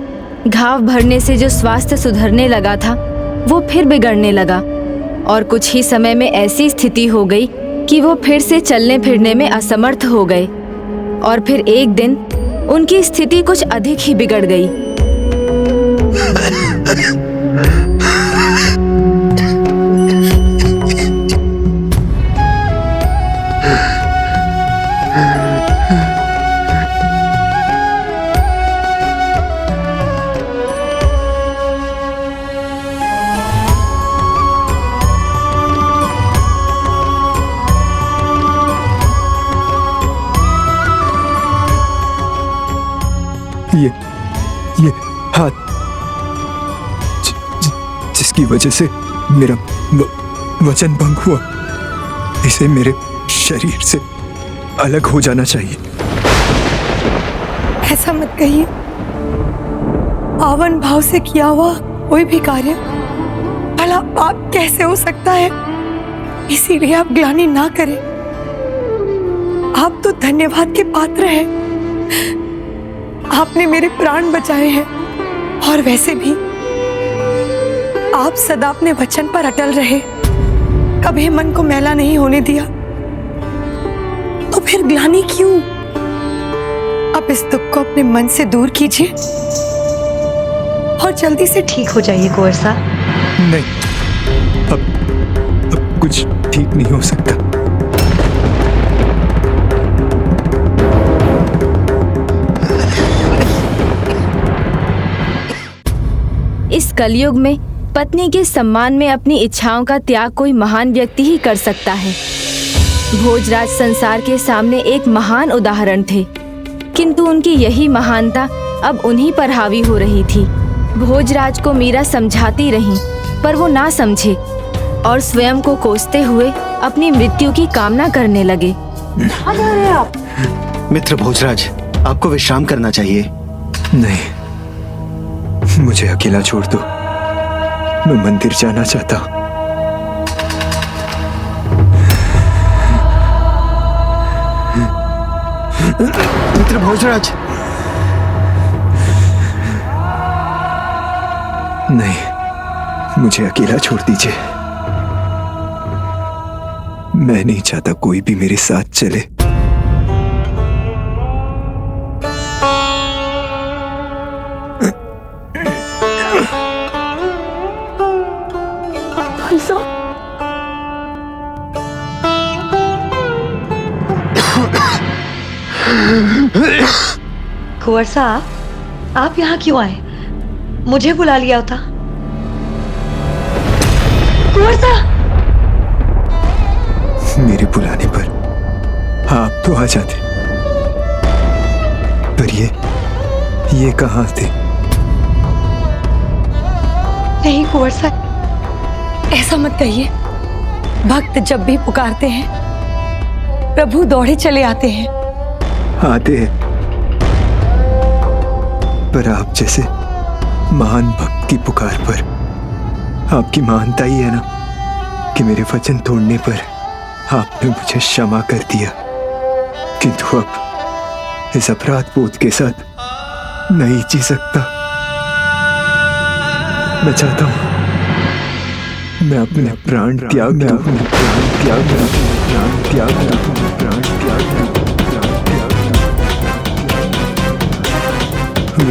घाव भरने से जो स्वास्थ्य सुधरने लगा था वो फिर बिगड़ने लगा और कुछ ही समय में ऐसी स्थिति हो गई कि वो फिर से चलने फिरने में असमर्थ हो गए। और फिर एक दिन उनकी स्थिति कुछ अधिक ही बिगड़ गई। ये हाथ जिसकी वजह से मेरा वचन भंग हुआ, इसे मेरे शरीर से अलग हो जाना चाहिए। ऐसा मत कहिए। पावन भाव से किया हुआ कोई भी कार्य भला पाप कैसे हो सकता है? इसीलिए आप ग्लानि ना करें। आप तो धन्यवाद के पात्र हैं। आपने मेरे प्राण बचाए हैं और वैसे भी आप सदा अपने वचन पर अटल रहे, कभी मन को मैला नहीं होने दिया। तो फिर ग्लानि क्यों? अब इस दुख को अपने मन से दूर कीजिए और जल्दी से ठीक हो जाइए कुंवर साहब। नहीं, अब कुछ ठीक नहीं हो सकता। इस कलयुग में पत्नी के सम्मान में अपनी इच्छाओं का त्याग कोई महान व्यक्ति ही कर सकता है। भोजराज संसार के सामने एक महान उदाहरण थे, किंतु उनकी यही महानता अब उन्हीं पर हावी हो रही थी। भोजराज को मीरा समझाती रही, पर वो ना समझे और स्वयं को कोसते हुए अपनी मृत्यु की कामना करने लगे। मित्र भोजराज, आपको विश्राम करना चाहिए। नहीं, मुझे अकेला छोड़ दो। मैं मंदिर जाना चाहता हूं। मित्र भोजराज, नहीं, मुझे अकेला छोड़ दीजिए। मैं नहीं चाहता कोई भी मेरे साथ चले। भाई साहब, कुंवर साहब, आप यहाँ क्यों आए? मुझे बुला लिया होता। कुंवर साहब, मेरे बुलाने पर आप तो आ जाते, पर ये कहाँ थे? नहीं कुंवर साहब, ऐसा मत कहिए। भक्त जब भी पुकारते हैं प्रभु दौड़े चले आते हैं। आते हैं, पर आप जैसे महान भक्त की पुकार पर आपकी महानता ही है ना कि मेरे वचन तोड़ने पर आपने मुझे क्षमा कर दिया, किंतु अब इस अपराध बोध के साथ नहीं जी सकता। मैं चाहता हूं मैं अपने प्राण त्याग दूं,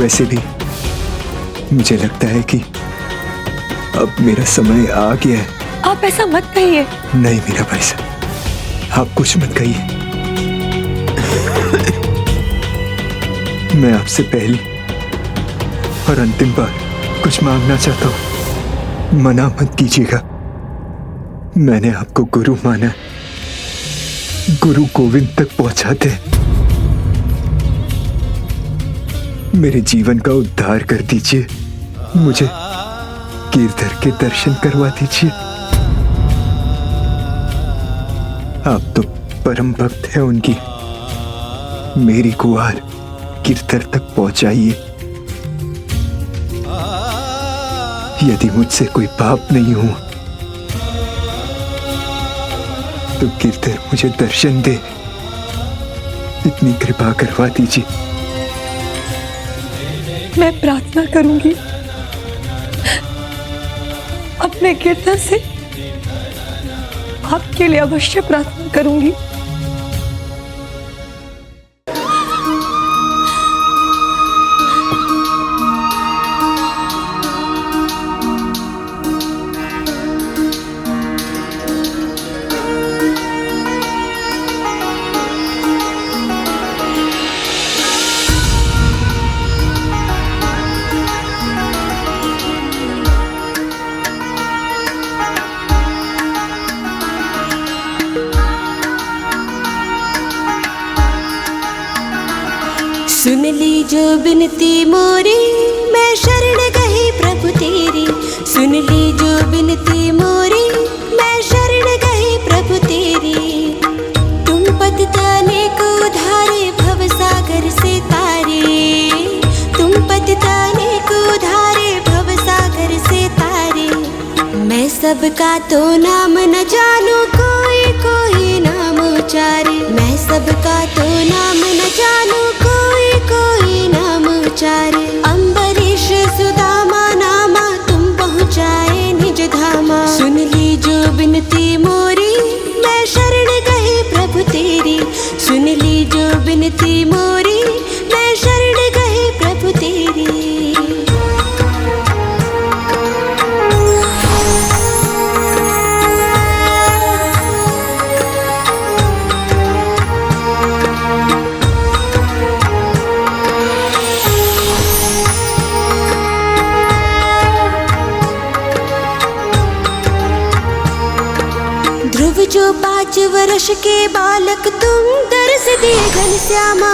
वैसे भी मुझे लगता है कि अब मेरा समय आ गया है। आप ऐसा मत कहिए। नहीं मेरा भाई साहब, आप कुछ मत कहिए। मैं आपसे पहली और अंतिम बार कुछ मांगना चाहता हूं, मना मत कीजिएगा। मैंने आपको गुरु माना, गुरु गोविंद तक पहुंचाते मेरे जीवन का उद्धार कर दीजिए, मुझे गिरधर के दर्शन करवा दीजिए। आप तो परम भक्त हैं उनकी, मेरी गुहार गिरधर तक पहुंचाइए। यदि मुझसे कोई पाप नहीं हुआ तो गिरधर मुझे दर्शन दे, इतनी कृपा करवा दीजिए। मैं प्रार्थना करूंगी अपने गिरधर से, आपके लिए अवश्य प्रार्थना करूंगी। सुन ली जो बिनती मोरी, मैं शरण गई प्रभु तेरी। सुन ली जो बिनती मोरी, मैं शरण गई प्रभु तेरी। तुम पतिताने को उधारे भव सागर से तारे। तुम पतिताने को उधारे भव सागर से तारे। मैं सबका तो नाम न जानू, कोई कोई नाम उचारे। मैं सबका तो नाम न जानू, कोई कोई नाम उचारे। अम्बरीश सुदामा नामा, तुम पहुँचाए निज धामा। सुन ली जो बिनती मोरी, मैं शरण गई प्रभु तेरी। सुन ली जो बिनती मोरी, मैं शरण गई प्रभु तेरी। ध्रुव जो 5 वर्ष के बालक, तुम दर्श दिए घनश्यामा।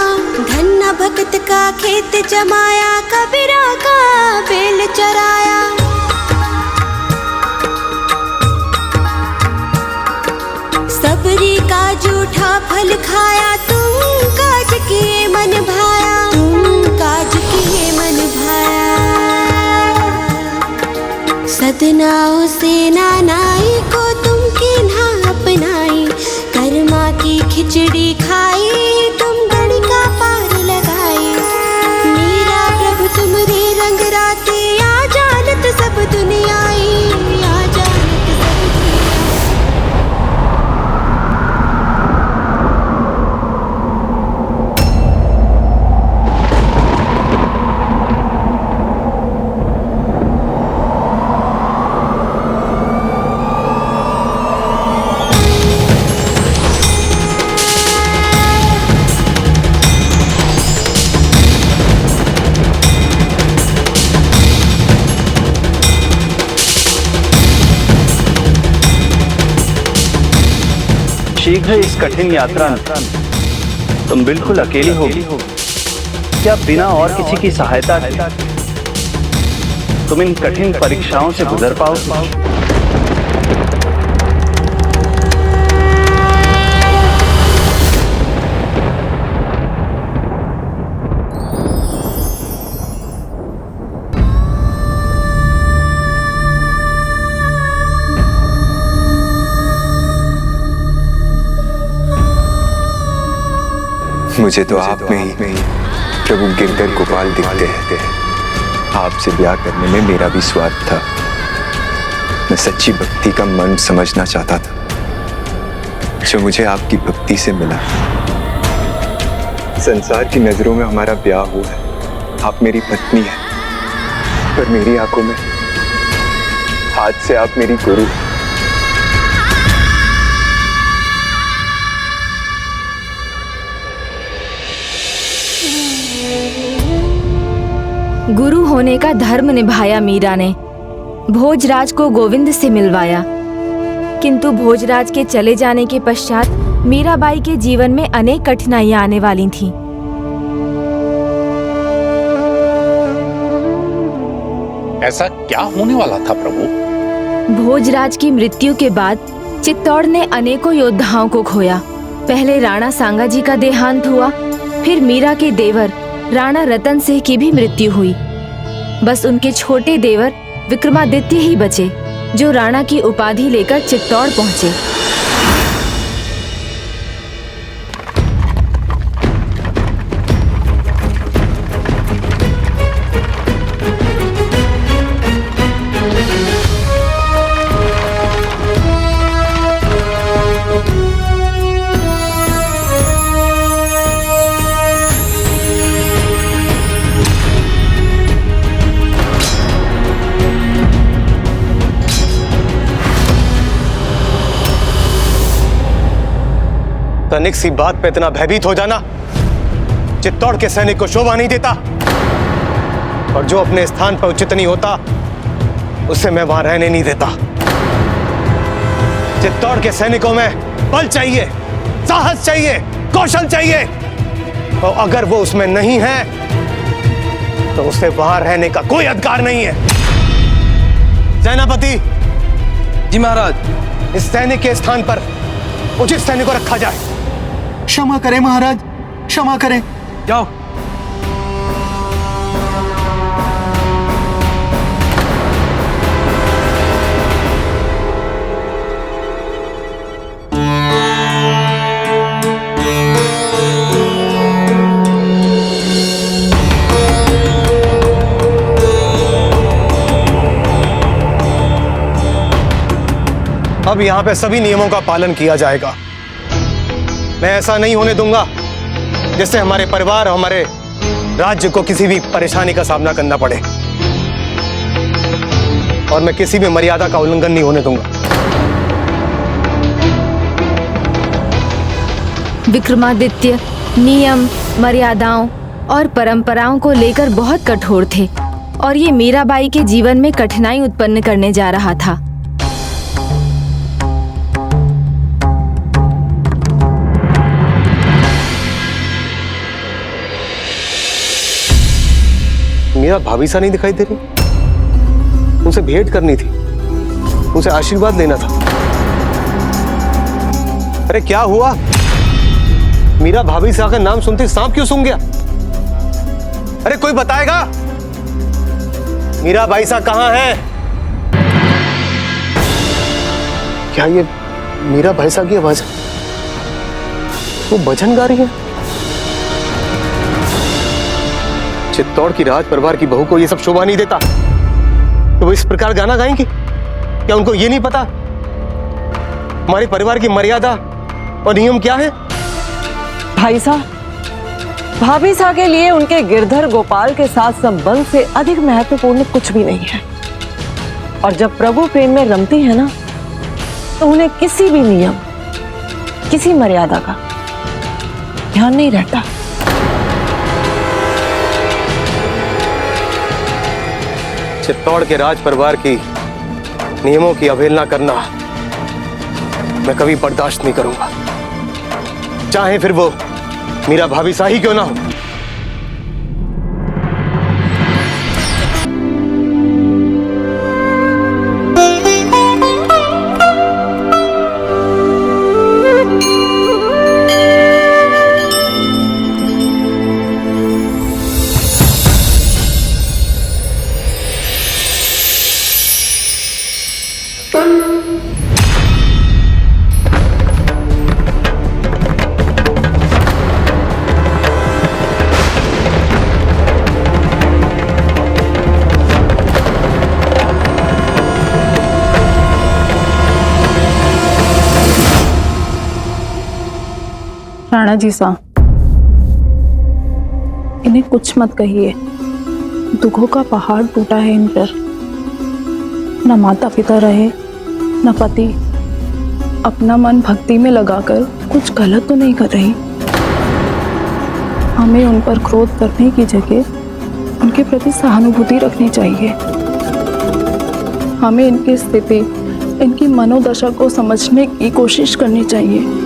धन्ना भक्त का खेत जमाया, कबीरा का बेल चराया। सबरी का जूठा फल खाया, तुम काज किए मन भाया। तुम काज किए मन भाया। सदनाओ से नानाई को तुम किन्हा अपनाई। कर्मा की खिचड़ी खाई, तुम गणिका पार लगाई। मीरा प्रभु तुमरे रंग राते, आ जानत सब दुनियाई। आ जानत सब शीघ्र इस कठिन यात्रा में तुम बिल्कुल अकेली होगी। क्या बिना और किसी की सहायता के तुम इन कठिन परीक्षाओं से गुजर पाओगे? मुझे तो आप में ही प्रभु गिरधर गोपाल दिखते हैं। आपसे ब्याह करने में मेरा भी स्वार्थ था। मैं सच्ची भक्ति का मन समझना चाहता था, जो मुझे आपकी भक्ति से मिला। संसार की नजरों में हमारा ब्याह हुआ है, आप मेरी पत्नी हैं, पर मेरी आंखों में आज से आप मेरी गुरु। गुरु होने का धर्म निभाया मीरा ने। भोजराज को गोविंद से मिलवाया, किंतु भोजराज के चले जाने के पश्चात मीराबाई के जीवन में अनेक कठिनाइयां आने वाली थीं। ऐसा क्या होने वाला था प्रभु? भोजराज की मृत्यु के बाद चित्तौड़ ने अनेकों योद्धाओं को खोया। पहले राणा सांगाजी का देहांत हुआ, फिर मीरा के देवर राणा रतन सिंह की भी मृत्यु हुई। बस उनके छोटे देवर विक्रमादित्य ही बचे, जो राणा की उपाधि लेकर चित्तौड़ पहुंचे। तनिक सी बात पे इतना भयभीत हो जाना चित्तौड़ के सैनिक को शोभा नहीं देता, और जो अपने स्थान पर उचित नहीं होता उसे मैं वहां रहने नहीं देता। चित्तौड़ के सैनिकों में बल चाहिए, साहस चाहिए, कौशल चाहिए, और अगर वो उसमें नहीं है तो उसे वहां रहने का कोई अधिकार नहीं है। सेनापति जी महाराज, इस सैनिक के स्थान पर उचित सैनिक को रखा जाए। क्षमा करें महाराज, क्षमा करें। जाओ। अब यहां पे सभी नियमों का पालन किया जाएगा। मैं ऐसा नहीं होने दूंगा जिससे हमारे परिवार और हमारे राज्य को किसी भी परेशानी का सामना करना पड़े, और मैं किसी भी मर्यादा का उल्लंघन नहीं होने दूंगा। विक्रमादित्य नियम, मर्यादाओं और परंपराओं को लेकर बहुत कठोर थे, और ये मीराबाई के जीवन में कठिनाई उत्पन्न करने जा रहा था। मीरा भाभी सा नहीं दिखाई दे रही? उनसे भेंट करनी थी, उनसे आशीर्वाद लेना था। अरे क्या हुआ? मीरा भाभी सा का नाम सुनते सांप क्यों सूंघ गया? अरे कोई बताएगा मीरा भाई सा कहां है? क्या ये मीरा भाई सा की आवाज है? वो भजन गा रही है। चित्तौड़ की राज परिवार की बहू को ये सब शोभा नहीं देता, तो वो इस प्रकार गाना गाएंगी? क्या उनको ये नहीं पता हमारे परिवार की मर्यादा और नियम क्या है? भाई साहब, भाभी सा के लिए उनके गिरधर गोपाल के साथ संबंध से अधिक महत्वपूर्ण कुछ भी नहीं है। और जब प्रभु प्रेम में रमती है ना, तो उन्हें किसी भी नियम, किसी मर्यादा का ध्यान नहीं रहता। चित्तौड़ के राज परिवार की नियमों की अवहेलना करना मैं कभी बर्दाश्त नहीं करूंगा। चाहे फिर वो मीरा भाभी सा ही क्यों ना हो। राणा जी सा, इन्हें कुछ मत कहिए। दुखों का पहाड़ टूटा है इन पर। न माता पिता रहे न पति। अपना मन भक्ति में लगाकर कुछ गलत तो नहीं कर रही। हमें उन पर क्रोध करने की जगह उनके प्रति सहानुभूति रखनी चाहिए। हमें इनकी स्थिति, इनकी मनोदशा को समझने की कोशिश करनी चाहिए।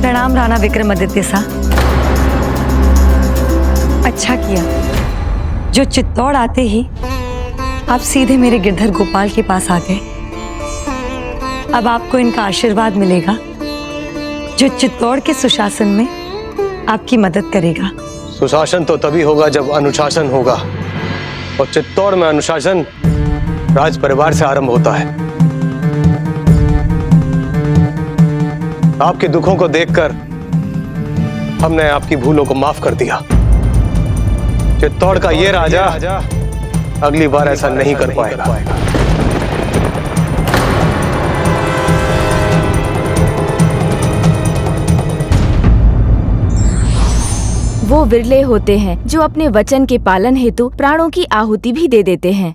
प्रणाम राणा विक्रमादित्य सा। अच्छा किया जो चित्तौड़ आते ही आप सीधे मेरे गिरधर गोपाल के पास आ गए। अब आपको इनका आशीर्वाद मिलेगा जो चित्तौड़ के सुशासन में आपकी मदद करेगा। सुशासन तो तभी होगा जब अनुशासन होगा, और चित्तौड़ में अनुशासन राज परिवार से आरंभ होता है। आपके दुखों को देखकर हमने आपकी भूलों को माफ कर दिया। चित्तौड़ का ये राजा अगली बार ऐसा नहीं कर पाएगा। वो विरले होते हैं जो अपने वचन के पालन हेतु प्राणों की आहुति भी दे देते हैं।